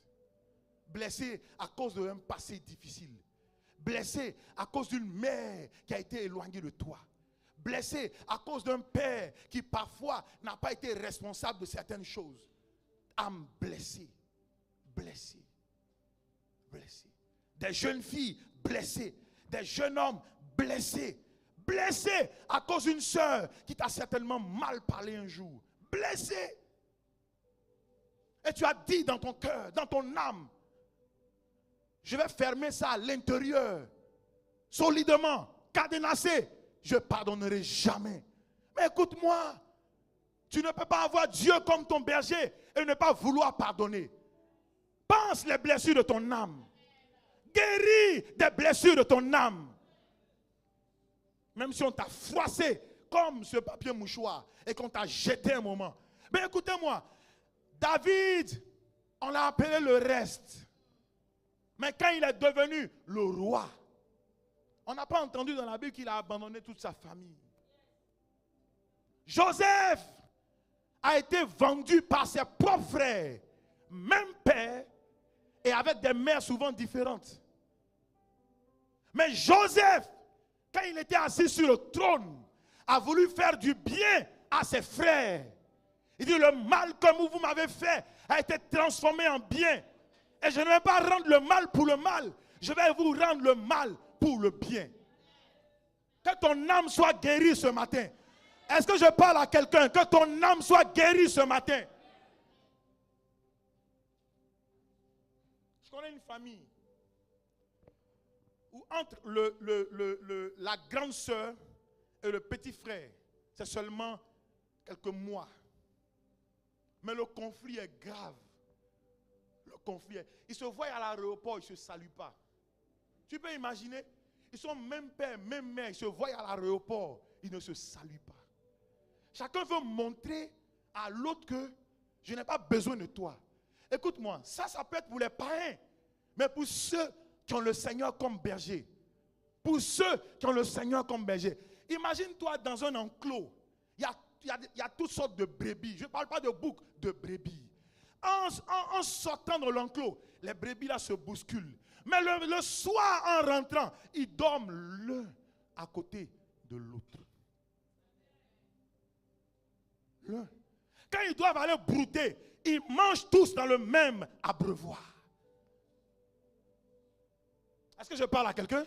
Blessé à cause d'un passé difficile. Blessé à cause d'une mère qui a été éloignée de toi. Blessé à cause d'un père qui parfois n'a pas été responsable de certaines choses. Âme blessée. Blessée. Blessés. Des jeunes filles blessées, des jeunes hommes blessés, blessés à cause d'une sœur qui t'a certainement mal parlé un jour, blessé. Et tu as dit dans ton cœur, dans ton âme, je vais fermer ça à l'intérieur, solidement, cadenassé, je ne pardonnerai jamais. Mais écoute-moi, tu ne peux pas avoir Dieu comme ton berger et ne pas vouloir pardonner. Pense les blessures de ton âme. Guéris des blessures de ton âme. Même si on t'a froissé comme ce papier mouchoir et qu'on t'a jeté un moment. Mais écoutez-moi, David, on l'a appelé le reste. Mais quand il est devenu le roi, on n'a pas entendu dans la Bible qu'il a abandonné toute sa famille. Joseph a été vendu par ses propres frères, même père, et avec des mères souvent différentes. Mais Joseph, quand il était assis sur le trône, a voulu faire du bien à ses frères. Il dit, le mal que vous m'avez fait a été transformé en bien. Et je ne vais pas rendre le mal pour le mal. Je vais vous rendre le mal pour le bien. Que ton âme soit guérie ce matin. Est-ce que je parle à quelqu'un? Que ton âme soit guérie ce matin. Je connais une famille où entre la grande sœur et le petit frère, c'est seulement quelques mois. Mais le conflit est grave. Le conflit est... Ils se voient à l'aéroport, ils ne se saluent pas. Tu peux imaginer? Ils sont même père, même mère, ils se voient à l'aéroport, ils ne se saluent pas. Chacun veut montrer à l'autre que je n'ai pas besoin de toi. Écoute-moi, ça peut être pour les païens, mais pour ceux qui ont le Seigneur comme berger. Pour ceux qui ont le Seigneur comme berger. Imagine-toi dans un enclos. Il y a toutes sortes de brebis. Je ne parle pas de boucs, de brebis. En sortant de l'enclos, les brebis là se bousculent. Mais le soir, en rentrant, ils dorment l'un à côté de l'autre. L'un. Quand ils doivent aller brouter, ils mangent tous dans le même abreuvoir. Est-ce que je parle à quelqu'un?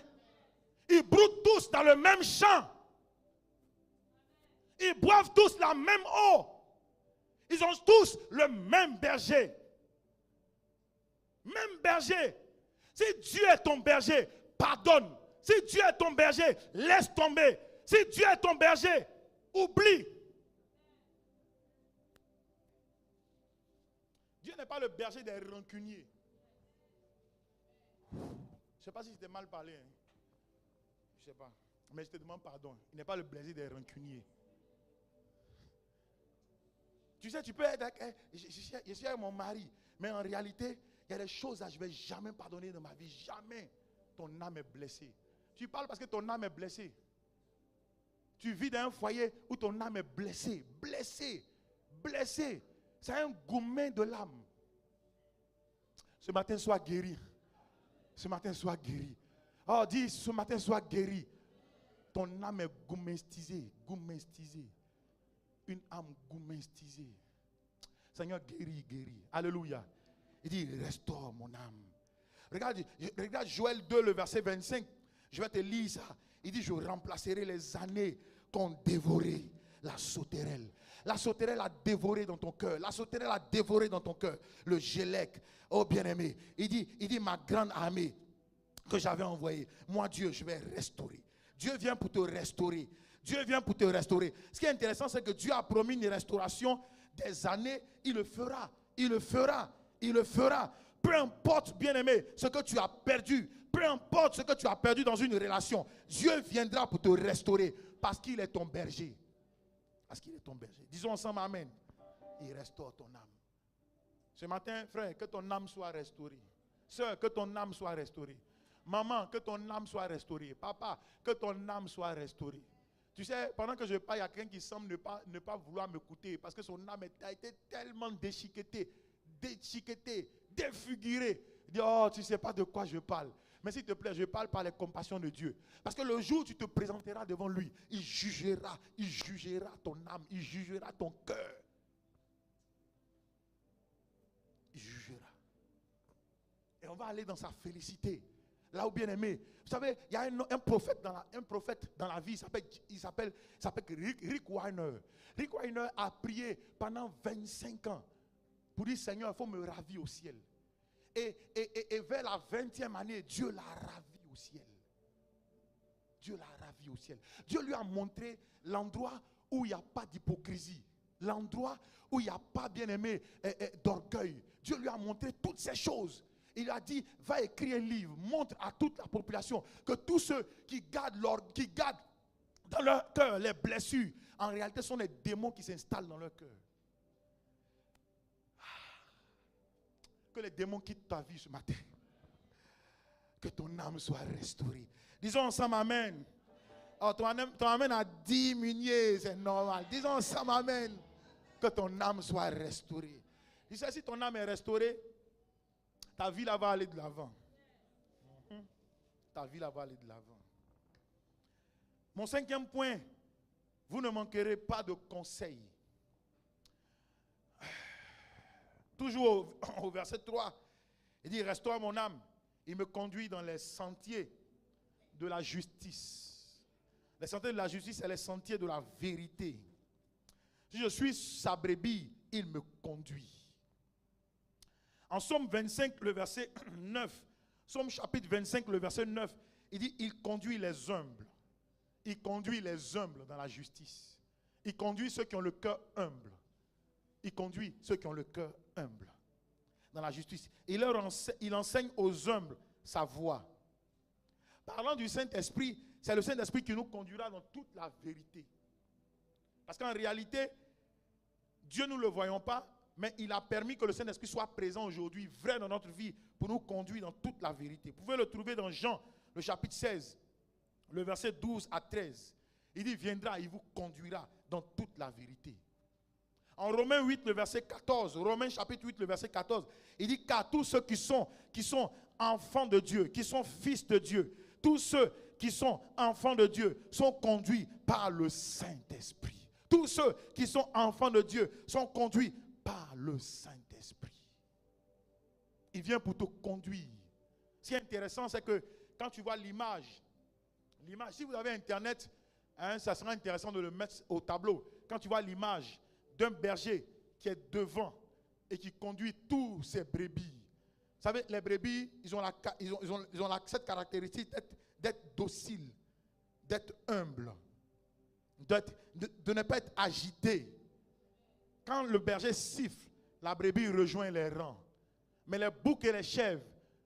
Ils broutent tous dans le même champ. Ils boivent tous la même eau. Ils ont tous le même berger. Même berger. Si Dieu est ton berger, pardonne. Si Dieu est ton berger, laisse tomber. Si Dieu est ton berger, oublie. Dieu n'est pas le berger des rancuniers. Je ne sais pas si je t'ai mal parlé. Hein. Je ne sais pas. Mais je te demande pardon. Il n'est pas le berger des rancuniers. Tu sais, tu peux être avec, je suis avec mon mari, mais en réalité, il y a des choses que je ne vais jamais pardonner dans ma vie. Jamais. Ton âme est blessée. Tu parles parce que ton âme est blessée. Tu vis dans un foyer où ton âme est blessée. Blessée. Blessée. C'est un gourmet de l'âme. Ce matin, sois guéri. Ce matin, sois guéri. Oh, dis, ce matin, sois guéri. Ton âme est gourmetisée. Gourmetisée. Une âme gourmetisée. Seigneur, guéris, guéris. Alléluia. Il dit, restaure mon âme. Regarde Joël 2, le verset 25. Je vais te lire ça. Il dit, je remplacerai les années qu'ont dévoré la sauterelle. La sauterelle a dévoré dans ton cœur. La sauterelle a dévoré dans ton cœur. Le gélec. Oh bien-aimé. Il dit, ma grande armée que j'avais envoyée. Moi, Dieu, je vais restaurer. Dieu vient pour te restaurer. Dieu vient pour te restaurer. Ce qui est intéressant, c'est que Dieu a promis une restauration des années. Il le fera. Il le fera. Il le fera. Peu importe, bien-aimé, ce que tu as perdu. Peu importe ce que tu as perdu dans une relation. Dieu viendra pour te restaurer. Parce qu'il est ton berger. Parce qu'il est ton berger. Disons ensemble amen. Il restaure ton âme. Ce matin, frère, que ton âme soit restaurée. Sœur, que ton âme soit restaurée. Maman, que ton âme soit restaurée. Papa, que ton âme soit restaurée. Tu sais, pendant que je parle, il y a quelqu'un qui semble ne pas vouloir m'écouter parce que son âme a été tellement déchiquetée, défigurée. Il dit, oh, tu ne sais pas de quoi je parle. Mais s'il te plaît, je parle par les compassions de Dieu. Parce que le jour où tu te présenteras devant lui, il jugera ton âme, il jugera ton cœur. Il jugera. Et on va aller dans sa félicité. Là où bien aimé. Vous savez, il y a un prophète dans la vie, il s'appelle Rick Warner. Rick Warner a prié pendant 25 ans pour dire, Seigneur, il faut me ravir au ciel. Et vers la 20e année, Dieu l'a ravi au ciel. Dieu l'a ravi au ciel. Dieu lui a montré l'endroit où il n'y a pas d'hypocrisie. L'endroit où il n'y a pas, bien aimé, d'orgueil. Dieu lui a montré toutes ces choses. Il a dit, va écrire un livre, montre à toute la population que tous ceux qui gardent dans leur cœur les blessures, en réalité sont les démons qui s'installent dans leur cœur. Que les démons quittent ta vie ce matin. Que ton âme soit restaurée. Disons ensemble amen. Oh, ton amen a diminué, c'est normal. Disons ensemble amen. Que ton âme soit restaurée. Tu sais, si ton âme est restaurée, ta vie là va aller de l'avant. Ta vie là va aller de l'avant. Mon 5e point, vous ne manquerez pas de conseils. Toujours au verset 3, il dit, restaure mon âme. Il me conduit dans les sentiers de la justice. Les sentiers de la justice, c'est les sentiers de la vérité. Si je suis sa brebis, il me conduit. En Somme 25, le verset 9, Somme chapitre 25, le verset 9, il dit, il conduit les humbles. Il conduit les humbles dans la justice. Il conduit ceux qui ont le cœur humble. Il conduit ceux qui ont le cœur humble dans la justice. Il enseigne aux humbles sa voie. Parlant du Saint-Esprit, c'est le Saint-Esprit qui nous conduira dans toute la vérité. Parce qu'en réalité, Dieu nous ne le voyons pas, mais il a permis que le Saint-Esprit soit présent aujourd'hui, vrai dans notre vie, pour nous conduire dans toute la vérité. Vous pouvez le trouver dans Jean, le chapitre 16, le verset 12 à 13. Il dit, viendra, il vous conduira dans toute la vérité. En Romains 8, le verset 14, Romains chapitre 8, le verset 14, il dit, car tous ceux qui sont enfants de Dieu, qui sont fils de Dieu, tous ceux qui sont enfants de Dieu sont conduits par le Saint-Esprit. Tous ceux qui sont enfants de Dieu sont conduits par le Saint-Esprit. Il vient pour te conduire. Ce qui est intéressant, c'est que quand tu vois l'image, si vous avez Internet, Hein, ça sera intéressant de le mettre au tableau. Quand tu vois l'image d'un berger qui est devant et qui conduit tous ses brebis. Vous savez, les brebis, ils ont cette caractéristique d'être dociles, d'être humbles, de ne pas être agités. Quand le berger siffle, la brebis rejoint les rangs. Mais les boucs et les chèvres,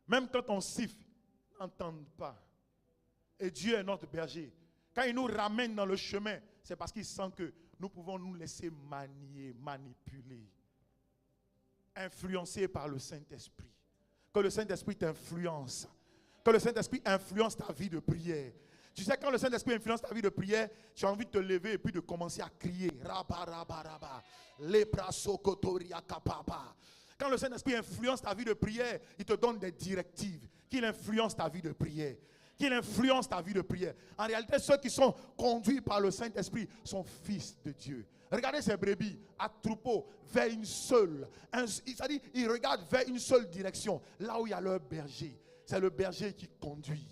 même quand on siffle, n'entendent pas. Et Dieu est notre berger. Quand il nous ramène dans le chemin, c'est parce qu'il sent que nous pouvons nous laisser manier, manipuler, influencer par le Saint-Esprit. Que le Saint-Esprit t'influence. Que le Saint-Esprit influence ta vie de prière. Tu sais, quand le Saint-Esprit influence ta vie de prière, tu as envie de te lever et puis de commencer à crier. Quand le Saint-Esprit influence ta vie de prière, il te donne des directives. Qu'il influence ta vie de prière. Qu'il influence ta vie de prière. En réalité, ceux qui sont conduits par le Saint-Esprit sont fils de Dieu. Regardez ces brebis à troupeau vers une seule. C'est-à-dire, ils regardent vers une seule direction. Là où il y a leur berger. C'est le berger qui conduit.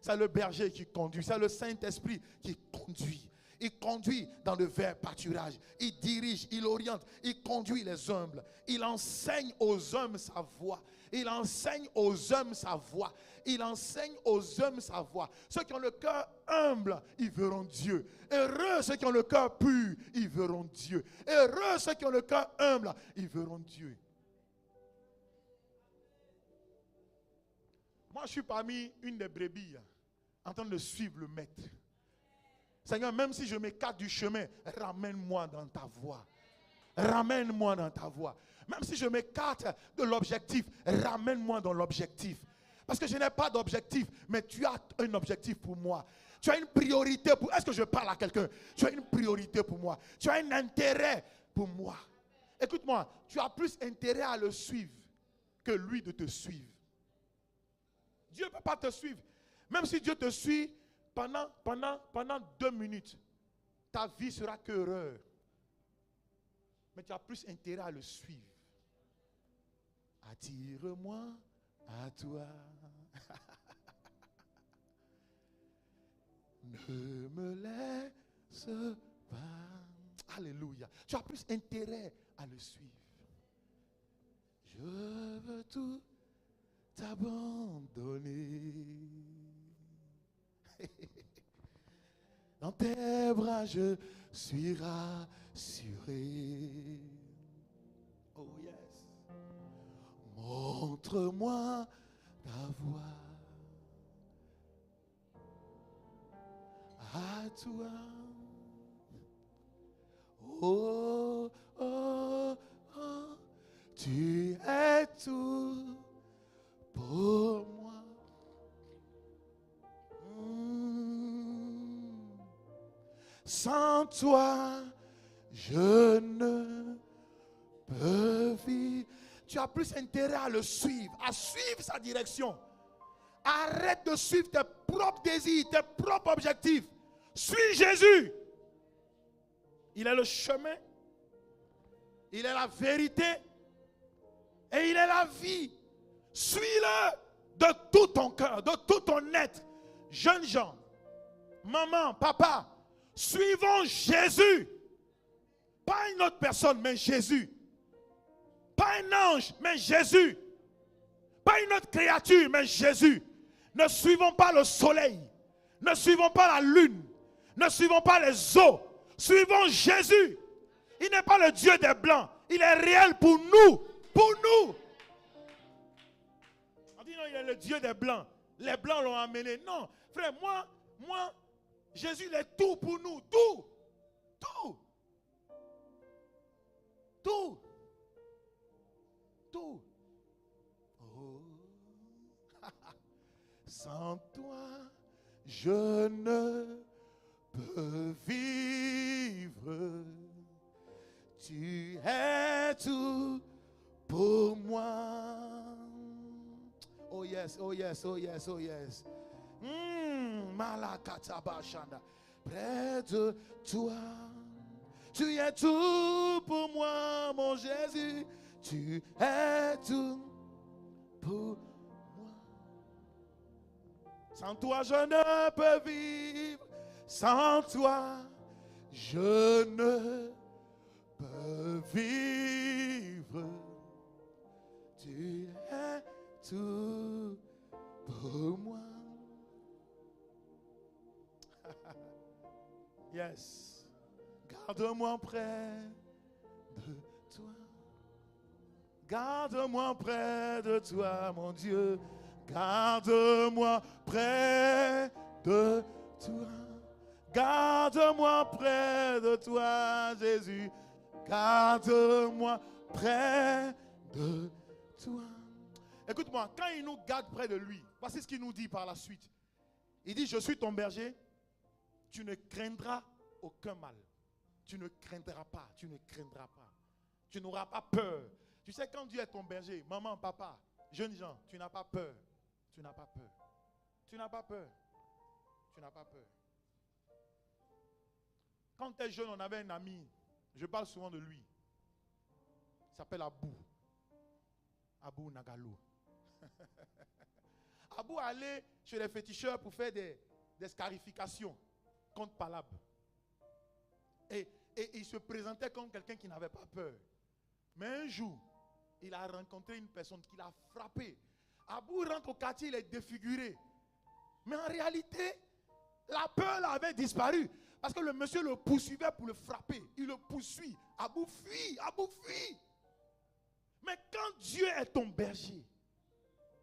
C'est le berger qui conduit. C'est le Saint-Esprit qui conduit. Il conduit dans le vert pâturage. Il dirige, il oriente, il conduit les humbles. Il enseigne aux hommes sa voie. Il enseigne aux hommes sa voie. Il enseigne aux hommes sa voie. Ceux qui ont le cœur humble, ils verront Dieu. Heureux ceux qui ont le cœur pur, ils verront Dieu. Heureux ceux qui ont le cœur humble, ils verront Dieu. Moi, je suis parmi une des brebis en train de suivre le maître. Seigneur, même si je m'écarte du chemin, ramène-moi dans ta voie. Ramène-moi dans ta voie. Même si je m'écarte de l'objectif, ramène-moi dans l'objectif. Parce que je n'ai pas d'objectif, mais tu as un objectif pour moi. Tu as une priorité pour... Est-ce que je parle à quelqu'un? Tu as une priorité pour moi. Tu as un intérêt pour moi. Écoute-moi, tu as plus intérêt à le suivre que lui de te suivre. Dieu ne peut pas te suivre. Même si Dieu te suit pendant 2 minutes, ta vie sera qu'heureuse. Mais tu as plus intérêt à le suivre. Attire-moi à toi. Ne me laisse pas. Alléluia. Tu as plus intérêt à le suivre. Je veux tout t'abandonner. Dans tes bras je suis rassuré. Oh yes. Montre-moi ta voie. À toi. Oh, oh, oh. Tu es tout pour moi. Sans toi, je ne peux vivre. Tu as plus intérêt à le suivre, à suivre sa direction. Arrête de suivre tes propres désirs, tes propres objectifs. Suis Jésus. Il est le chemin, il est la vérité et il est la vie. Suis-le de tout ton cœur, de tout ton être. Jeunes gens, maman, papa, suivons Jésus. Pas une autre personne, mais Jésus. Pas un ange, mais Jésus. Pas une autre créature, mais Jésus. Ne suivons pas le soleil. Ne suivons pas la lune. Ne suivons pas les eaux. Suivons Jésus. Il n'est pas le Dieu des Blancs. Il est réel pour nous. Pour nous. On dit non, il est le Dieu des Blancs. Les Blancs l'ont amené. Non, frère, moi, Jésus, il est tout pour nous. Tout. Tout. Tout. Tout. Oh. Sans toi, je ne peux vivre. Tu es tout pour moi. Oh yes, oh yes, oh yes, oh yes. Malakatabashanda. Près de toi, tu es tout pour moi, mon Jésus. Tu es tout pour moi. Sans toi, je ne peux vivre. Sans toi, je ne peux vivre. Tu es tout pour moi. Yes. Garde-moi près de toi. Garde-moi près de toi, mon Dieu. Garde-moi près de toi. Garde-moi près de toi, Jésus. Garde-moi près de toi. Écoute-moi, quand il nous garde près de lui, voici ce qu'il nous dit par la suite. Il dit, je suis ton berger, tu ne craindras aucun mal. Tu ne craindras pas, tu ne craindras pas. Tu n'auras pas peur. Tu sais, quand Dieu est ton berger, maman, papa, jeunes gens, tu n'as pas peur. Tu n'as pas peur. Tu n'as pas peur. Tu n'as pas peur. Quand tu es jeune, on avait un ami, je parle souvent de lui. Il s'appelle Abou. Abou Nagalou. Abou allait chez les féticheurs pour faire des scarifications contre Palab. Et il se présentait comme quelqu'un qui n'avait pas peur. Mais un jour, il a rencontré une personne qui l'a frappé. Abou rentre au quartier, il est défiguré. Mais en réalité, la peur avait disparu. Parce que le monsieur le poursuivait pour le frapper. Il le poursuit. Abou fuit. Abou fuit. Mais quand Dieu est ton berger,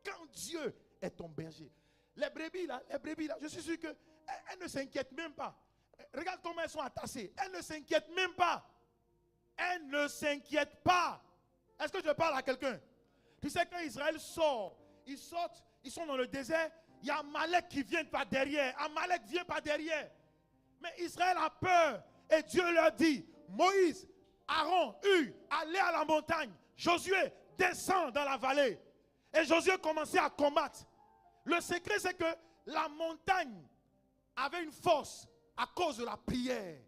quand Dieu est ton berger, les brebis là, je suis sûr qu'elles ne s'inquiètent même pas. Regarde comment elles sont attassées. Elles ne s'inquiètent même pas. Elles ne s'inquiètent pas. Est-ce que je parle à quelqu'un? Tu sais, quand Israël sort, ils sortent, ils sont dans le désert, il y a Amalek qui vient par derrière. Amalek vient par derrière. Mais Israël a peur. Et Dieu leur dit, Moïse, Aaron, Hur, allez à la montagne. Josué, descend dans la vallée. Et Josué commençait à combattre. Le secret, c'est que la montagne avait une force à cause de la prière.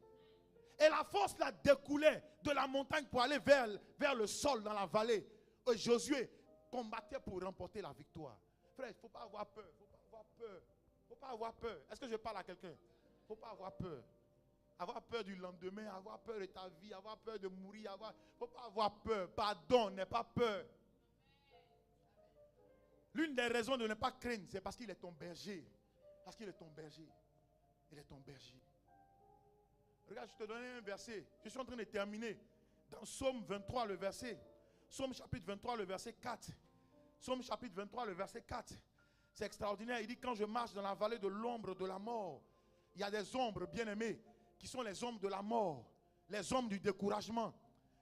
Et la force la découlait de la montagne pour aller vers le sol dans la vallée. Et Josué combattait pour remporter la victoire. Frère, il ne faut pas avoir peur. Il ne faut pas avoir peur. Il ne faut pas avoir peur. Est-ce que je parle à quelqu'un? Il ne faut pas avoir peur. Avoir peur du lendemain, avoir peur de ta vie, avoir peur de mourir. Il ne faut pas avoir peur. Pardon, n'aie pas peur. L'une des raisons de ne pas craindre, c'est parce qu'il est ton berger. Parce qu'il est ton berger. Il est ton berger. Regarde, je te donne un verset. Je suis en train de terminer. Dans Psaume 23, le verset. Psaume chapitre 23, le verset 4. Psaume chapitre 23, le verset 4. C'est extraordinaire. Il dit, quand je marche dans la vallée de l'ombre de la mort, il y a des ombres bien-aimées qui sont les ombres de la mort, les ombres du découragement,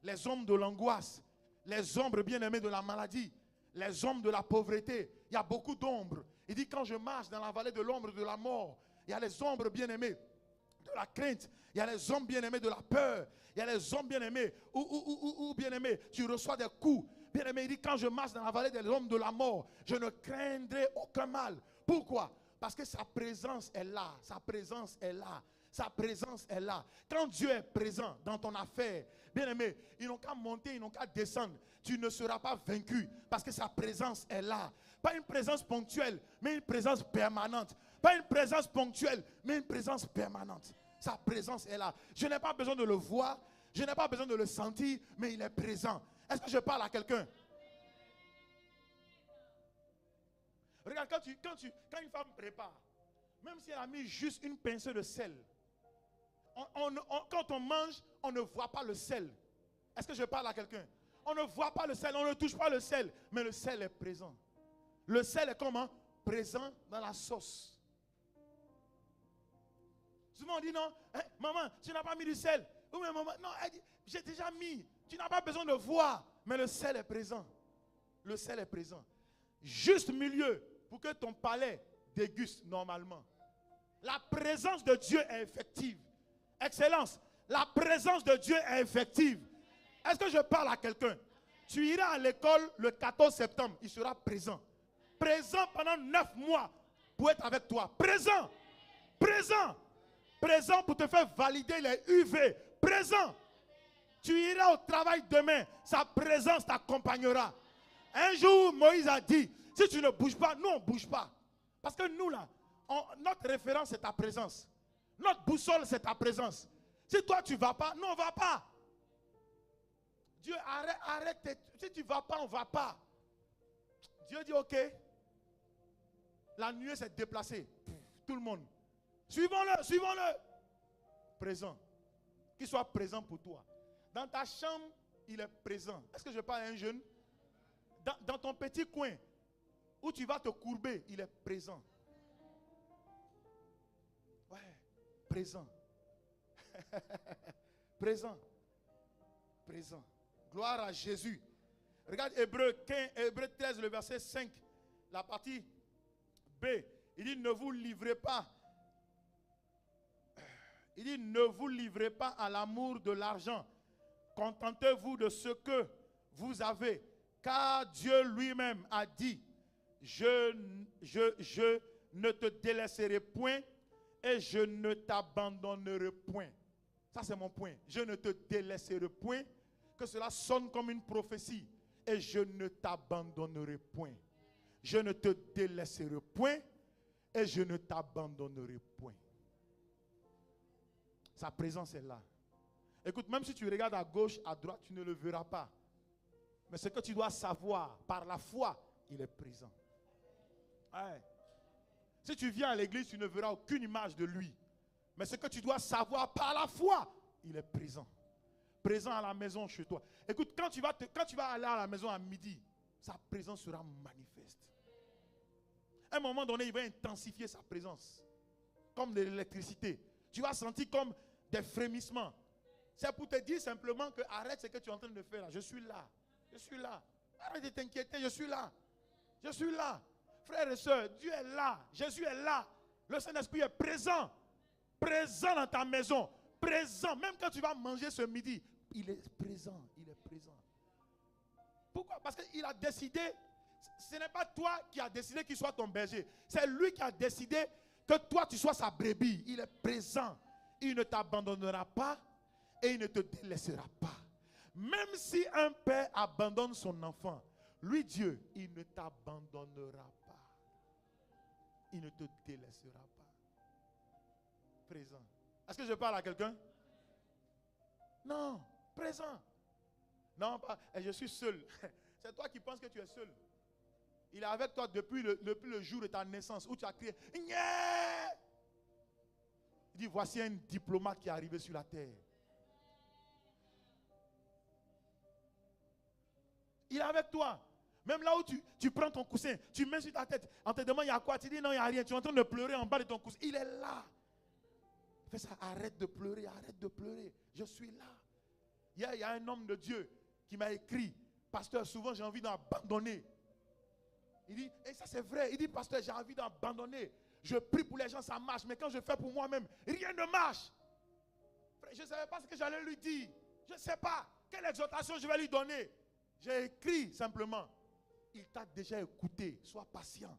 les ombres de l'angoisse, les ombres bien-aimées de la maladie, les ombres de la pauvreté. Il y a beaucoup d'ombres. Il dit, quand je marche dans la vallée de l'ombre de la mort, il y a les ombres bien-aimées de la crainte. Il y a les ombres bien-aimés de la peur. Il y a les ombres bien-aimés où bien-aimés, tu reçois des coups. Bien-aimé, il dit, quand je marche dans la vallée des ombres de la mort, je ne craindrai aucun mal. Pourquoi? Parce que sa présence est là. Sa présence est là. Sa présence est là. Quand Dieu est présent dans ton affaire, bien-aimé, ils n'ont qu'à monter, ils n'ont qu'à descendre. Tu ne seras pas vaincu parce que sa présence est là. Pas une présence ponctuelle, mais une présence permanente. Pas une présence ponctuelle, mais une présence permanente. Sa présence est là. Je n'ai pas besoin de le voir, je n'ai pas besoin de le sentir, mais il est présent. Est-ce que je parle à quelqu'un? Regarde, quand une femme prépare, même si elle a mis juste une pincée de sel, quand on mange, on ne voit pas le sel. Est-ce que je parle à quelqu'un? On ne voit pas le sel, on ne touche pas le sel, mais le sel est présent. Le sel est comment? Présent dans la sauce. Souvent on dit non, maman, tu n'as pas mis du sel. Oui, mais maman, non, elle dit, j'ai déjà mis. Tu n'as pas besoin de voir, mais le sel est présent. Le sel est présent. Juste milieu pour que ton palais déguste normalement. La présence de Dieu est effective. Excellence, la présence de Dieu est effective. Est-ce que je parle à quelqu'un? Tu iras à l'école le 14 septembre, il sera présent. Présent pendant 9 mois pour être avec toi. Présent. Présent. Présent pour te faire valider les UV. Présent. Tu iras au travail demain, sa présence t'accompagnera. Un jour, Moïse a dit, si tu ne bouges pas, nous on ne bouge pas. Parce que nous là, notre référence c'est ta présence. Notre boussole, c'est ta présence. Si toi, tu ne vas pas, nous, on ne va pas. Dieu, arrête. Si tu ne vas pas, on ne va pas. Dieu dit, ok. La nuée s'est déplacée. Tout le monde. Suivons-le. Présent. Qu'il soit présent pour toi. Dans ta chambre, il est présent. Est-ce que je parle à un jeune? Dans ton petit coin, où tu vas te courber, il est présent. Ouais, présent. Présent. Gloire à Jésus. Regarde Hébreux 13, le verset 5, la partie B. Il dit, ne vous livrez pas. Il dit, ne vous livrez pas à l'amour de l'argent. Contentez-vous de ce que vous avez. Car Dieu lui-même a dit, je ne te délaisserai point et je ne t'abandonnerai point. Ça, c'est mon point. Je ne te délaisserai point. Que cela sonne comme une prophétie. Et je ne t'abandonnerai point. Je ne te délaisserai point. Et je ne t'abandonnerai point. Sa présence est là. Écoute, même si tu regardes à gauche, à droite, tu ne le verras pas. Mais ce que tu dois savoir, par la foi, il est présent. Ouais. Si tu viens à l'église, tu ne verras aucune image de lui. Mais ce que tu dois savoir, par la foi, il est présent. Présent à la maison chez toi. Écoute, quand tu vas aller à la maison à midi, sa présence sera manifeste. À un moment donné, il va intensifier sa présence. Comme de l'électricité. Tu vas sentir comme des frémissements. C'est pour te dire simplement que arrête ce que tu es en train de faire là. Je suis là. Arrête de t'inquiéter, je suis là. Frères et sœurs, Dieu est là. Jésus est là. Le Saint-Esprit est présent. Présent dans ta maison. Présent. Même quand tu vas manger ce midi, il est présent. Pourquoi? Parce qu'il a décidé, ce n'est pas toi qui as décidé qu'il soit ton berger. C'est lui qui a décidé que toi tu sois sa brebis. Il est présent. Il ne t'abandonnera pas et il ne te délaissera pas. Même si un père abandonne son enfant, lui Dieu, il ne t'abandonnera pas. Il ne te délaissera pas. Présent. Est-ce que je parle à quelqu'un? Non, présent. Non, pas, je suis seul. C'est toi qui penses que tu es seul. Il est avec toi depuis le jour de ta naissance où tu as crié. Nyeh! Il dit, voici un diplomate qui est arrivé sur la terre. Il est avec toi. Même là où tu prends ton coussin, tu mets sur ta tête. On te demande, il y a quoi? Tu dis, non, il n'y a rien. Tu es en train de pleurer en bas de ton coussin. Il est là. Fais ça, arrête de pleurer. Je suis là. Il y a un homme de Dieu qui m'a écrit, pasteur, souvent j'ai envie d'abandonner. Il dit, et ça c'est vrai. Il dit, pasteur, j'ai envie d'abandonner. Je prie pour les gens, ça marche. Mais quand je fais pour moi-même, rien ne marche. Je ne savais pas ce que j'allais lui dire. Je ne sais pas quelle exhortation je vais lui donner. J'ai écrit simplement. Il t'a déjà écouté. Sois patient.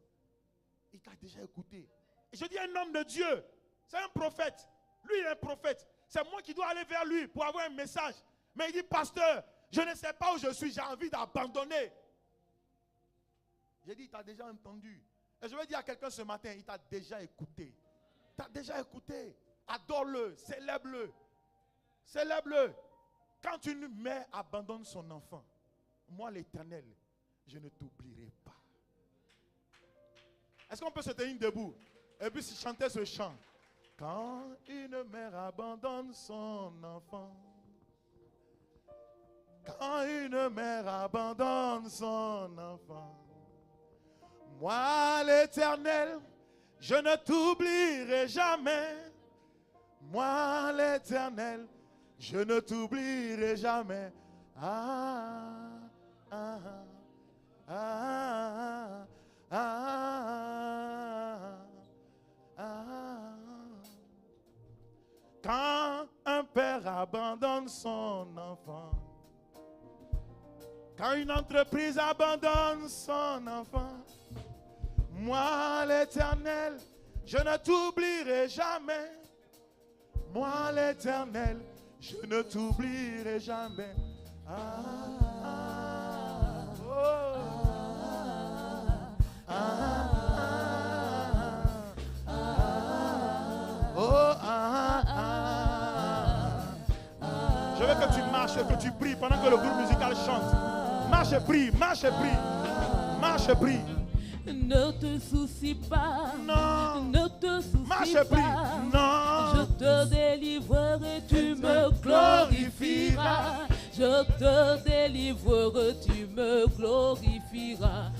Il t'a déjà écouté. Et je dis un homme de Dieu. C'est un prophète. Lui, il est un prophète. C'est moi qui dois aller vers lui pour avoir un message. Mais il dit, pasteur, je ne sais pas où je suis. J'ai envie d'abandonner. J'ai dit, il t'a déjà entendu. Et je vais dire à quelqu'un ce matin, il t'a déjà écouté. Il t'a déjà écouté. Adore-le, célèbre-le. Célèbre-le. Quand une mère abandonne son enfant, moi l'Éternel, je ne t'oublierai pas. Est-ce qu'on peut se tenir debout et puis chanter ce chant? Quand une mère abandonne son enfant, quand une mère abandonne son enfant, moi l'Éternel, je ne t'oublierai jamais. Moi l'Éternel, je ne t'oublierai jamais. Ah, ah, ah, ah, ah, ah. Quand un père abandonne son enfant, quand une entreprise abandonne son enfant, moi l'Éternel, je ne t'oublierai jamais. Moi l'Éternel, je ne t'oublierai jamais. Ah, ah, oh, ah, ah, ah, oh, ah. veux que tu marches et que tu pries pendant que le groupe musical chante. Marche et prie, marche et prie. Marche et prie. Ne te soucie pas. Non. Ne te soucie Marche et prie. pas. Non. Je te délivrerai, tu me glorifieras. Je te délivrerai, tu me glorifieras.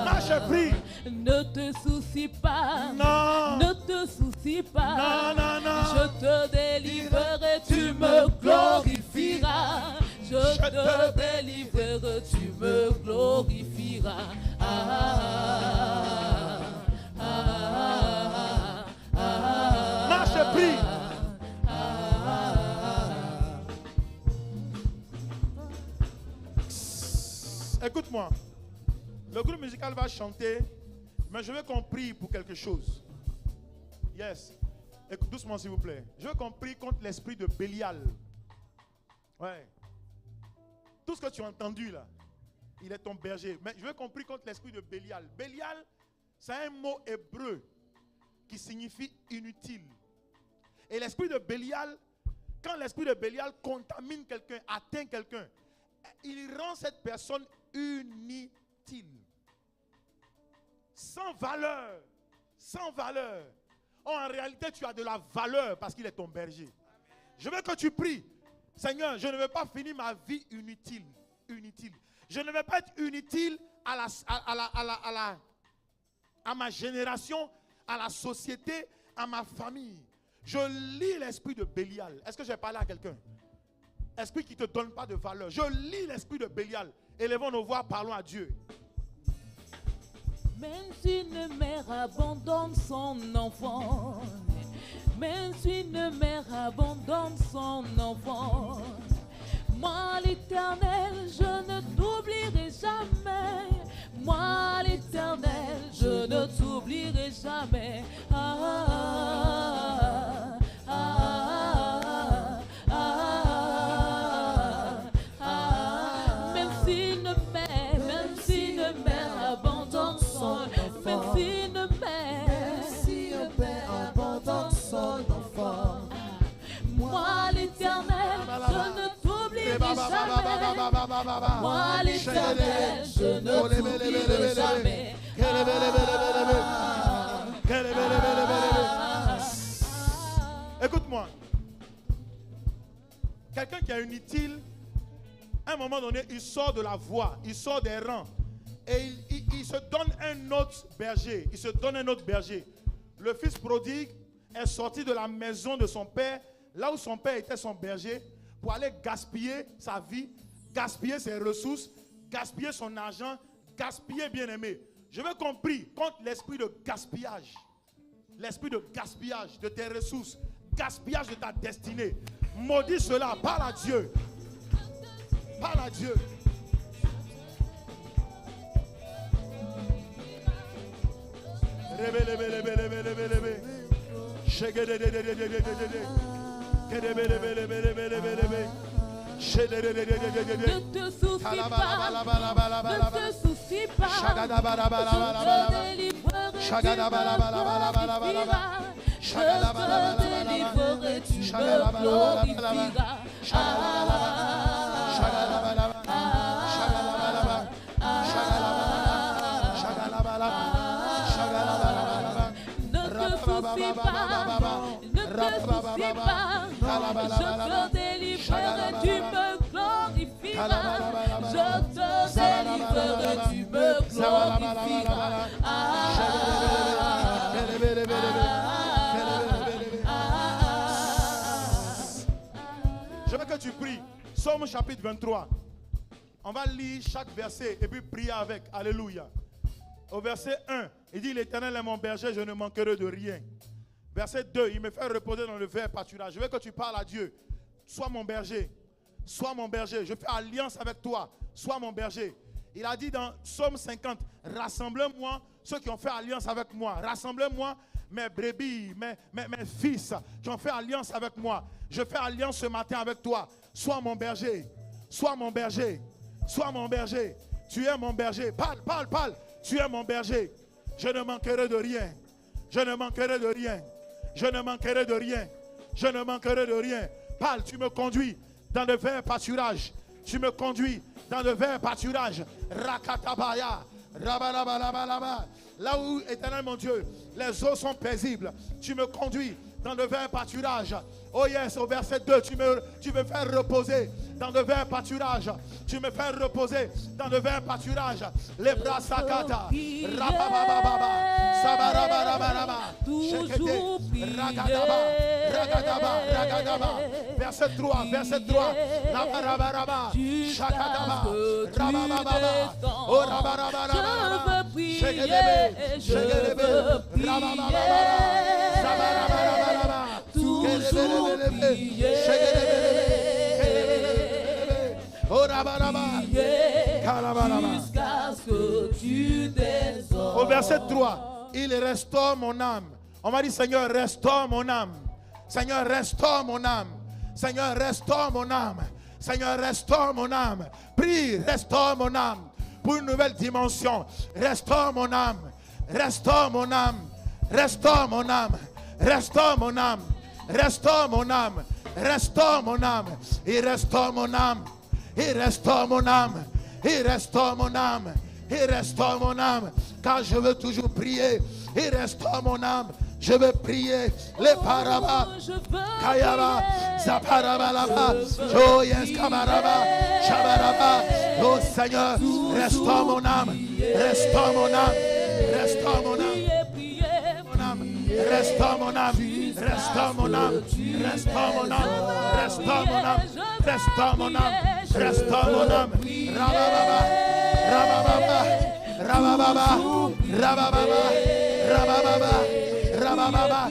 Marche et prie. Ne te soucie pas. Non. Ne te soucie pas. Non, non, non. Je te délivrerai, tu me glorifieras. Je te délivrerai, tu me glorifieras. Marche et prie. Écoute-moi. Le groupe musical va chanter, mais je veux qu'on prie pour quelque chose. Yes. Écoute doucement s'il vous plaît. Je veux qu'on prie contre l'esprit de Bélial. Ouais. Tout ce que tu as entendu là, il est ton berger. Mais je veux qu'on prie contre l'esprit de Bélial. Bélial, c'est un mot hébreu qui signifie inutile. Et l'esprit de Bélial, quand l'esprit de Bélial contamine quelqu'un, atteint quelqu'un, il rend cette personne inutile. Sans valeur. Sans valeur. Oh, en réalité, tu as de la valeur parce qu'il est ton berger. Je veux que tu pries. Seigneur, je ne veux pas finir ma vie inutile. Inutile. Je ne veux pas être inutile à ma génération, à la société, à ma famille. Je lis l'esprit de Bélial. Est-ce que j'ai parlé à quelqu'un? Esprit qui ne te donne pas de valeur. Je lis l'esprit de Bélial. Élevons nos voix, parlons à Dieu. Même si une mère abandonne son enfant, même si une mère abandonne son enfant, moi l'Éternel, je ne t'oublierai jamais. Moi l'Éternel, je ne t'oublierai jamais. Même si une mère abandonne son enfant, même si une mère abandonne son enfant, moi l'Éternel, je ne t'oublierai jamais. Moi l'Éternel, je ne t'oublierai jamais. Écoute-moi. Quelqu'un qui est inutile, à un moment donné, il sort de la voie, il sort des rangs. Et il se donne un autre berger. Il se donne un autre berger. Le fils prodigue est sorti de la maison de son père, là où son père était son berger, pour aller gaspiller sa vie, gaspiller ses ressources, gaspiller son argent, gaspiller, bien-aimé. Je veux qu'on prie contre l'esprit de gaspillage. L'esprit de gaspillage de tes ressources, gaspillage de ta destinée. Maudis cela, parle à Dieu. Parle à Dieu. Ne te soucie pas, ne te soucie pas, je te délivrerai, tu me glorifieras. Je te délivrerai, tu me Je veux que tu pries. Psaume chapitre 23. On va lire chaque verset et puis prier avec. Alléluia. Au verset 1, il dit: l'Éternel est mon berger, je ne manquerai de rien. Verset 2, il me fait reposer dans le vert pâturage. Je veux que tu parles à Dieu. Sois mon berger. Sois mon berger. Je fais alliance avec toi. Sois mon berger. Il a dit dans Psaume 50, rassemblez-moi ceux qui ont fait alliance avec moi. Rassemblez-moi mes brebis, mes fils qui ont fait alliance avec moi. Je fais alliance ce matin avec toi. Sois mon berger. Sois mon berger. Sois mon berger. Tu es mon berger. Parle, parle, parle. Tu es mon berger. Je ne manquerai de rien. Je ne manquerai de rien. Je ne manquerai de rien. Je ne manquerai de rien. Parle, tu me conduis dans de verts pâturages. Tu me conduis dans de verts pâturages. Rakatabaya. Rabalabalaba. Là où, Éternel mon Dieu, les eaux sont paisibles. Tu me conduis dans de verts pâturages. Oh yes, au verset 2, tu me fais reposer dans de verts pâturages. Tu me fais reposer dans de verts pâturages. Les bras sakata. Rababababa. Sabarabaraba. Shekete. Ragadaba. Ragadaba. Ragadaba. Verset 3. Verset 3. Rabarabaraba. Shakadaba. Rababababa. Oh rabarabaraba. Shekete. Shekete. Rababababa. Sabarabaraba. Toujours prier jusqu'à ce que tu descendes. Au verset 3, il restaure mon âme. On m'a dit, Seigneur, restaure mon âme. Seigneur, restaure mon âme. Seigneur, restaure mon âme. Seigneur, restaure mon âme. Prie, restaure mon âme. Pour une nouvelle dimension. Restaure mon âme. Restaure mon âme. Restaure mon âme. Restaure mon âme. Restaure mon âme, restaure mon âme, il restaure mon âme, il restaure mon âme, il restaure mon âme, il restaure mon âme, car je veux toujours prier, il restaure mon âme, je veux prier, les parabas, Kayaba, Zaparabalaba, Joyens Kabaraba, Shabaraba, oh Seigneur, restaure mon âme, restaure mon âme, restaure mon âme. Restaure mon âme, restaure mon âme, restaure mon âme, restaure mon âme, restaure mon âme, restaure mon âme. Rabababa, rabababa, rabababa, rabababa, rabababa, rabababa.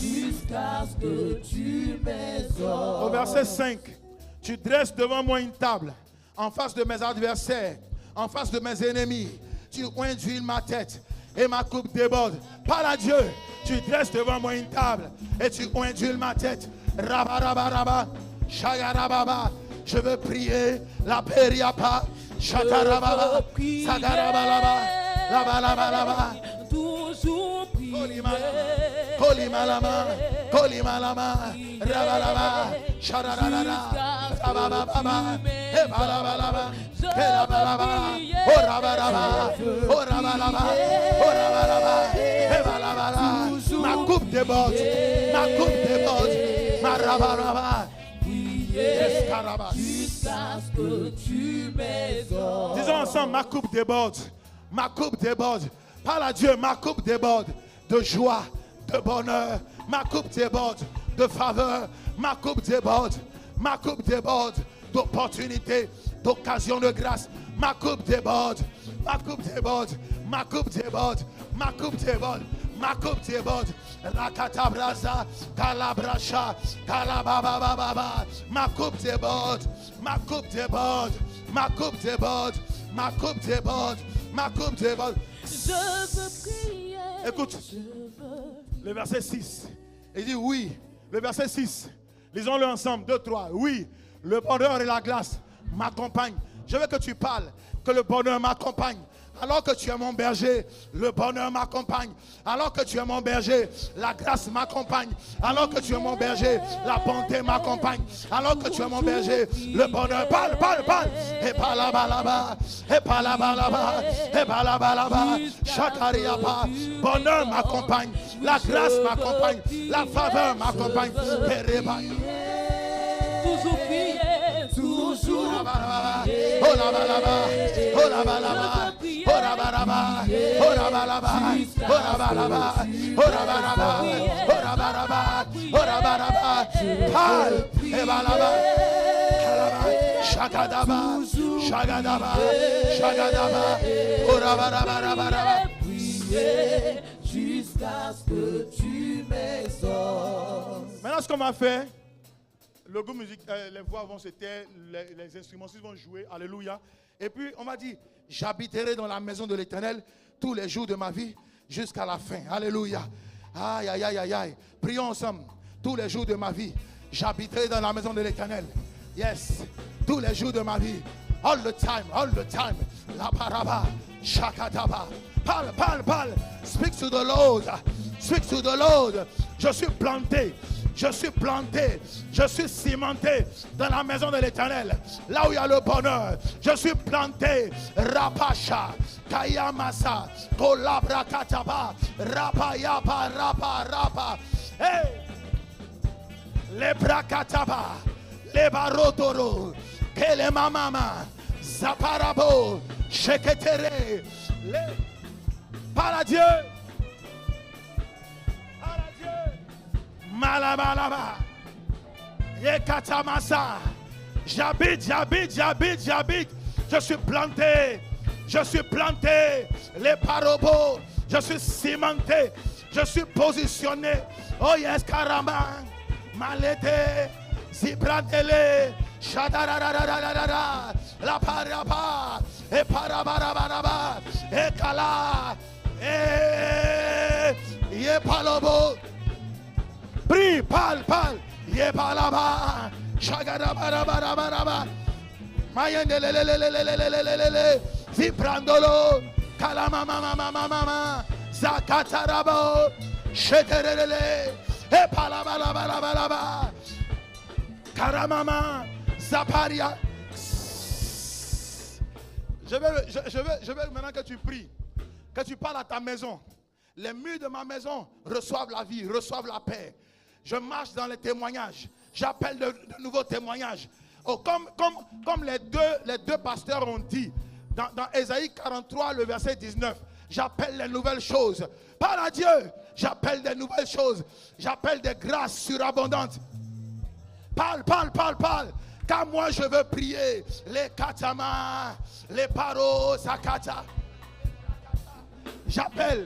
Jusqu'à ce que tu m'exauces. Au verset 5, tu dresses devant moi une table en face de mes adversaires, en face de mes ennemis. Tu induis ma tête et ma coupe déborde. Parle à Dieu. Tu dresses devant moi une table et tu induis ma tête. Rabarabaraba, shagarababa. Je veux prier la periapa, shagarababa, sagarabalaba, labalabalaba. Toujours prier. Kolimalama, Kolimalama, Rabalaba, Shararara, Rabababa, Ebalabalaba, Elabalaba, Orabalaba, Orabalaba, Orabalaba, Ebalabala. Ma coupe déborde, ma coupe déborde, ma rabalaba. Jusqu'à ce que tu m'exauces. Disons ensemble, ma coupe déborde, ma coupe déborde. Parle à Dieu, ma coupe déborde de joie, de bonheur, ma coupe déborde de faveur, ma coupe déborde d'opportunités, d'occasions de grâce, ma coupe déborde, ma coupe déborde, ma coupe déborde, ma coupe déborde, ma coupe déborde, Rakatabraza, Kalabrasha, Kalababababa, ma coupe déborde, ma coupe déborde, ma coupe déborde, ma coupe déborde, ma coupe déborde. Je veux prier. Écoute, le verset 6, il dit oui, le verset 6, lisons-le ensemble, 2, 3, oui, le bonheur et la grâce m'accompagnent. Je veux que tu parles, que le bonheur m'accompagne. Alors que tu es mon berger, le bonheur m'accompagne. Alors que tu es mon berger, la grâce m'accompagne. Alors que tu es mon berger, la bonté m'accompagne. Alors que tu es mon berger, le bonheur. Parle, parle, parle. Et palabalaba, et palabalaba, et palabalaba. Chakariaba. Bonheur m'accompagne. La grâce m'accompagne. La faveur m'accompagne. Toujours prier, toujours prier. Oh la balaba, oh la balaba, oh la balaba, oh la balaba, oh la balaba, oh la balaba, oh la balaba, oh la balaba. Parle, et balaba, shagadaba, shagadaba, shagadaba, oh la balaba, prier jusqu'à ce que tu m'exauces. Maintenant, ce qu'on va faire. Le groupe musique, les voix vont se taire, les instruments vont jouer, alléluia. Et puis on m'a dit, j'habiterai dans la maison de l'Éternel tous les jours de ma vie jusqu'à la fin, alléluia. Aïe, aïe, aïe, aïe, aïe. Prions ensemble, tous les jours de ma vie, j'habiterai dans la maison de l'Éternel. Yes, tous les jours de ma vie, All the time, all the time. La paraba, shakataba. Parle, parle, parle. Speak to the Lord. Speak to the Lord. Je suis planté. Je suis planté, je suis cimenté dans la maison de l'Éternel, là où il y a le bonheur. Je suis planté, Rapacha, Kayamasa, Kolabra Kataba, Rapayapa, Rapa. Hey! Les Brakataba, les Barotoro, Kele Mama, Zaparabo, Sheketere, les Paradieu. Malabalaba, Yekatamasa. J'habite. Je suis planté. Les parobos. Je suis cimenté. Je suis positionné. Oh yes, Karama. Malete. Zibradele. Shadararararara. La paraba. Et parabarabaraba. Et kala. Et yepalobo. Prie, parle, Yebalaba, Shagadabarabaraba, Mayendelelelelelelelelele, Ziprandolo, Kalamamamamamama, Zakatarabo, Sheterele, Epalabalabalaba, Karamama, Zaparia. Je veux maintenant que tu pries, que tu parles à ta maison. Les murs de ma maison reçoivent la vie, reçoivent la paix. Je marche dans les témoignages. J'appelle de nouveaux témoignages. Oh, comme les deux pasteurs ont dit dans Ésaïe 43, le verset 19. J'appelle les nouvelles choses. Par à Dieu, j'appelle des nouvelles choses. J'appelle des grâces surabondantes. Parle. Car moi je veux prier. Les katama, les paros, sakata. J'appelle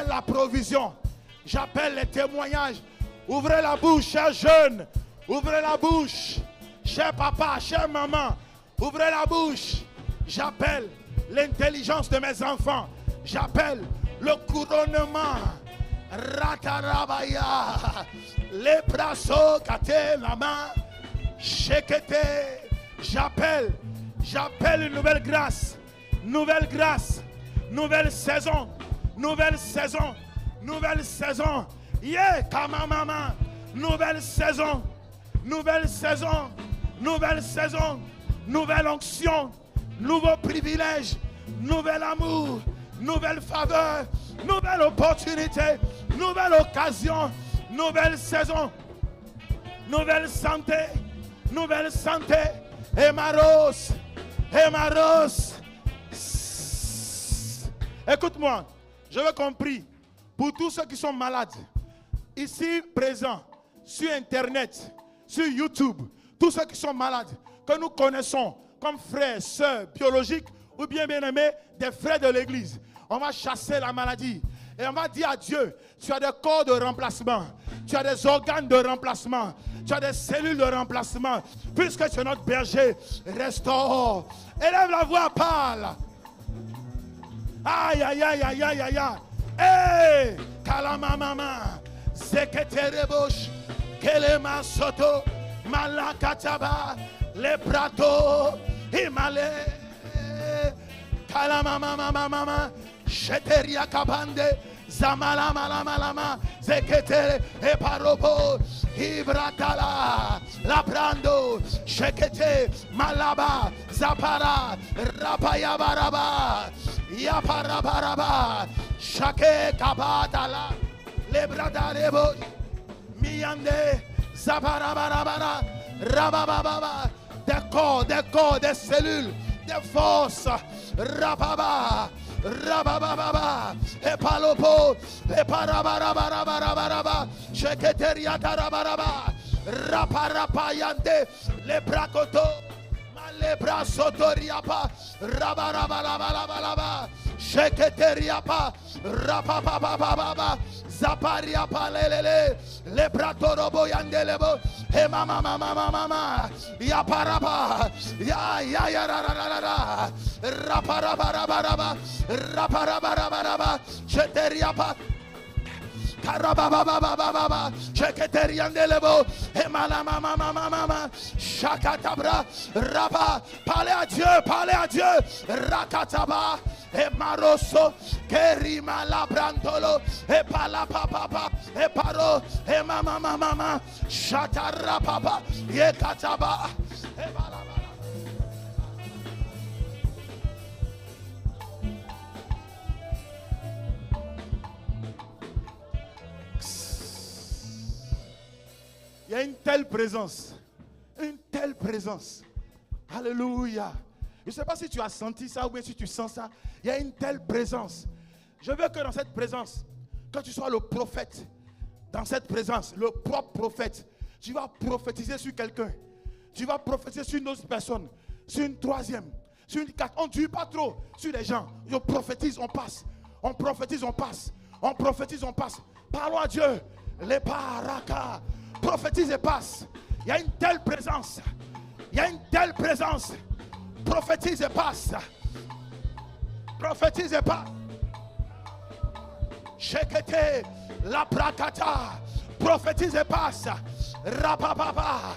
la provision. J'appelle les témoignages. Ouvrez la bouche, chers jeunes. Ouvrez la bouche. Cher papa, chère maman. Ouvrez la bouche. J'appelle l'intelligence de mes enfants. J'appelle le couronnement. Ratarabaya. Les brasso, kate, la main. Shekete. J'appelle une nouvelle grâce. Nouvelle saison. Yeah, kamamama. Nouvelle saison. Nouvelle onction. Nouveau privilège. Nouvel amour. Nouvelle faveur. Nouvelle opportunité. Nouvelle occasion. Nouvelle saison. Nouvelle santé. Emaros. Écoute-moi. Je veux qu'on prie pour tous ceux qui sont malades, ici présents, sur Internet, sur YouTube, tous ceux qui sont malades, que nous connaissons comme frères, sœurs, biologiques ou bien aimés, des frères de l'église. On va chasser la maladie et on va dire à Dieu, tu as des corps de remplacement, tu as des organes de remplacement, tu as des cellules de remplacement, puisque tu es notre berger, restaure. Élève la voix, parle. Aïe. Hey, Kalamamama, Zeketerebosh, Kelema Soto, Malakataba, Leprato, Himale, Kalamamamamama, Sheteria Kabande, Zamala, Zeketere, Eparobo, Ibratala, Labrando, Shekete, Malaba, Zapara, Rapayabaraba, Yaparabaraba, Shake Kabatala, Lebradarebo, Miande, Zaparabarabara, Rabababa, des corps, des cellules, des forces, Rababa, Epalopo, Eparabarabarabaraba, Sheketeria Tarabaraba, Raparapayande, Lebracoto, Malebra Sotoriapa, Rabarabarabarabaraba, Sheketeriapa, Rapapapapapa, Zapariapa Lelele, Lebratorobo Yandelebo, Mama, Yaparaba, Ya, Raparabaraba, Sheteriapa, Karabababababa, Cheketeriandelebo, Emanamamamamama, Shakatabra, Raba, parlez à Dieu, Rakataba, Emaroso, Kerima Labrandolo, Epalapapa, Eparo, Emamamamama, Shatarapapa, Yekataba, Ebalaba. Il y a une telle présence. Alléluia. Je ne sais pas si tu as senti ça ou bien si tu sens ça. Il y a une telle présence. Je veux que dans cette présence, quand tu sois le prophète, dans cette présence, le propre prophète, tu vas prophétiser sur quelqu'un. Tu vas prophétiser sur une autre personne, sur une troisième, sur une quatre. On ne tue pas trop sur les gens. Je prophétise, on passe. On prophétise, on passe. On prophétise, on passe. Parlons à Dieu. Les parakas. Prophétise et passe. Il y a une telle présence. Prophétise et passe. Prophétise et passe. Shekete la prakata. Prophétise et passe. Rapapapa.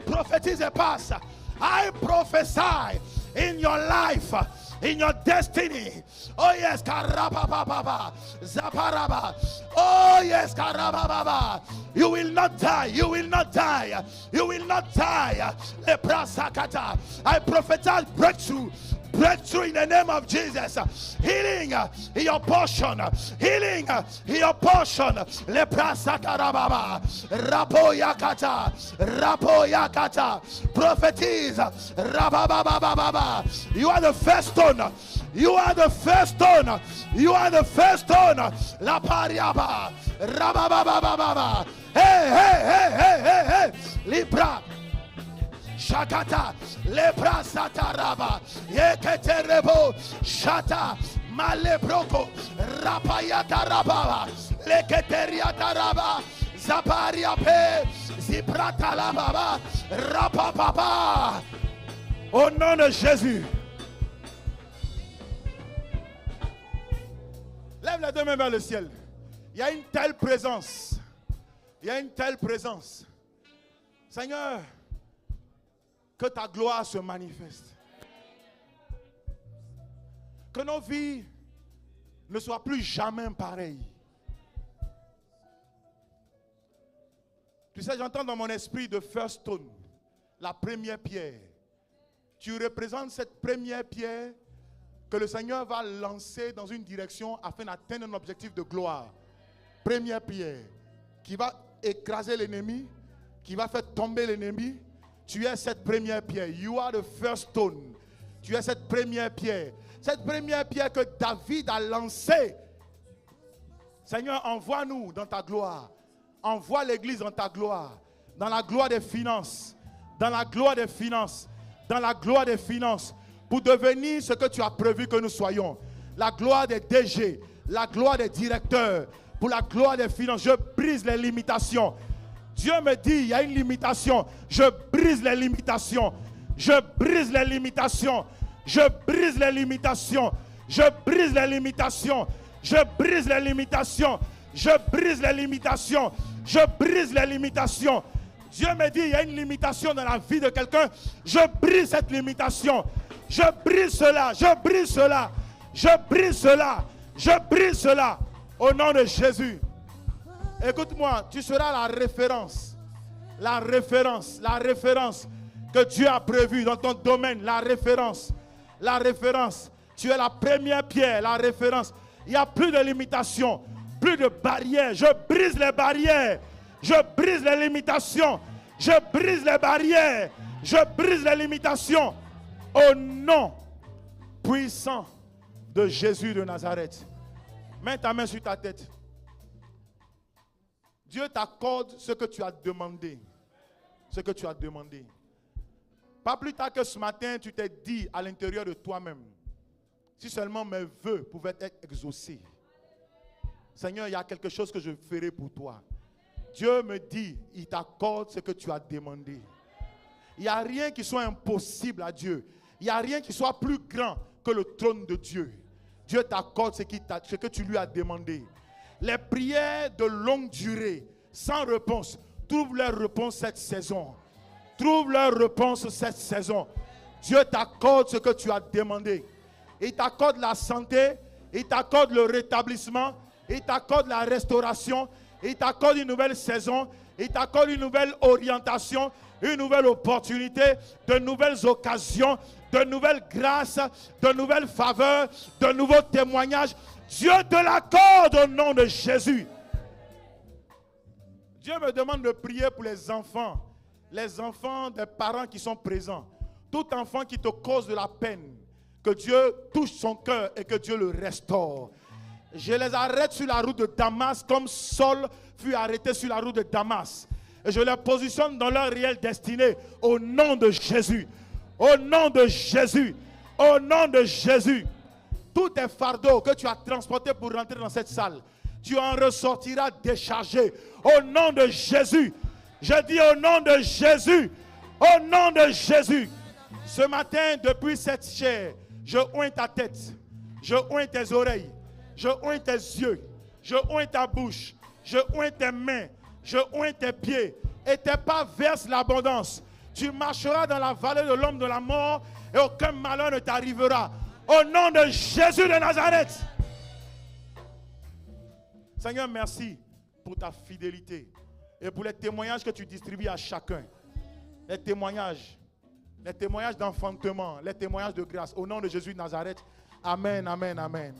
Prophétise et passe. I prophesy in your life, in your destiny. Oh yes, karababa, zaparaba. Oh yes, karababa. You will not die. You will not die. You will not die. Leprasakata. I prophesy breakthrough. Breakthrough in the name of Jesus. Healing in your portion. Healing in your portion. Leprasakarababa. Rapoyakata. Rapoyakata. Prophetise. Rabababababa. You are the first stone. You are the first stone. You are the first stone. La pariaba. Rabababababa. Hey, hey, hey, hey, hey, hey. Libra. Shakata, lepra sataraba, yeketerebo, shata, malebroko, rapayataraba, leketeriataraba, zapariape, zipratalababa, rapapapa. Au nom de Jésus. Lève les deux mains vers le ciel. Il y a une telle présence. Il y a une telle présence. Seigneur, que ta gloire se manifeste. Que nos vies ne soient plus jamais pareilles. Tu sais, j'entends dans mon esprit de first stone, la première pierre. Tu représentes cette première pierre que le Seigneur va lancer dans une direction afin d'atteindre un objectif de gloire. Première pierre qui va écraser l'ennemi, qui va faire tomber l'ennemi. Tu es cette première pierre. You are the first stone. Tu es cette première pierre. Cette première pierre que David a lancée. Seigneur, envoie-nous dans ta gloire. Envoie l'église dans ta gloire. Dans la gloire des finances. Dans la gloire des finances. Dans la gloire des finances. Pour devenir ce que tu as prévu que nous soyons. La gloire des DG. La gloire des directeurs. Pour la gloire des finances. Je brise les limitations. Dieu me dit, il y a une limitation. Je brise les limitations. Je brise les limitations. Je brise les limitations. Je brise les limitations. Je brise les limitations. Je brise les limitations. Je brise les limitations. Dieu me dit, il y a une limitation dans la vie de quelqu'un. Je brise cette limitation. Je brise cela. Je brise cela. Je brise cela. Je brise cela. Au nom de Jésus. Écoute-moi, tu seras la référence que Dieu a prévue dans ton domaine, la référence. Tu es la première pierre, la référence. Il n'y a plus de limitations, plus de barrières. Je brise les barrières, je brise les limitations, je brise les barrières, je brise les limitations. Au nom puissant de Jésus de Nazareth. Mets ta main sur ta tête. Dieu t'accorde ce que tu as demandé. Ce que tu as demandé. Pas plus tard que ce matin, tu t'es dit à l'intérieur de toi-même, si seulement mes vœux pouvaient être exaucés. Seigneur, il y a quelque chose que je ferai pour toi. Dieu me dit, il t'accorde ce que tu as demandé. Il n'y a rien qui soit impossible à Dieu. Il n'y a rien qui soit plus grand que le trône de Dieu. Dieu t'accorde ce que tu lui as demandé. Les prières de longue durée, sans réponse, trouve leur réponse cette saison. Trouve leur réponse cette saison. Dieu t'accorde ce que tu as demandé. Il t'accorde la santé, il t'accorde le rétablissement, il t'accorde la restauration, il t'accorde une nouvelle saison, il t'accorde une nouvelle orientation, une nouvelle opportunité, de nouvelles occasions, de nouvelles grâces, de nouvelles faveurs, de nouveaux témoignages. Dieu te l'accorde au nom de Jésus. Dieu me demande de prier pour les enfants des parents qui sont présents. Tout enfant qui te cause de la peine, que Dieu touche son cœur et que Dieu le restaure. Je les arrête sur la route de Damas comme Saul fut arrêté sur la route de Damas. Et je les positionne dans leur réelle destinée au nom de Jésus. Au nom de Jésus. Au nom de Jésus. Tous tes fardeaux que tu as transportés pour rentrer dans cette salle, tu en ressortiras déchargé. Au nom de Jésus. Je dis au nom de Jésus. Au nom de Jésus. Ce matin, depuis cette chair, je oins ta tête. Je oins tes oreilles. Je oins tes yeux. Je oins ta bouche. Je oins tes mains. Je oins tes pieds. Et tes pas versent l'abondance. Tu marcheras dans la vallée de l'homme de la mort et aucun malheur ne t'arrivera. Au nom de Jésus de Nazareth. Seigneur, merci pour ta fidélité et pour les témoignages que tu distribues à chacun. Les témoignages d'enfantement, les témoignages de grâce. Au nom de Jésus de Nazareth. Amen, amen, amen.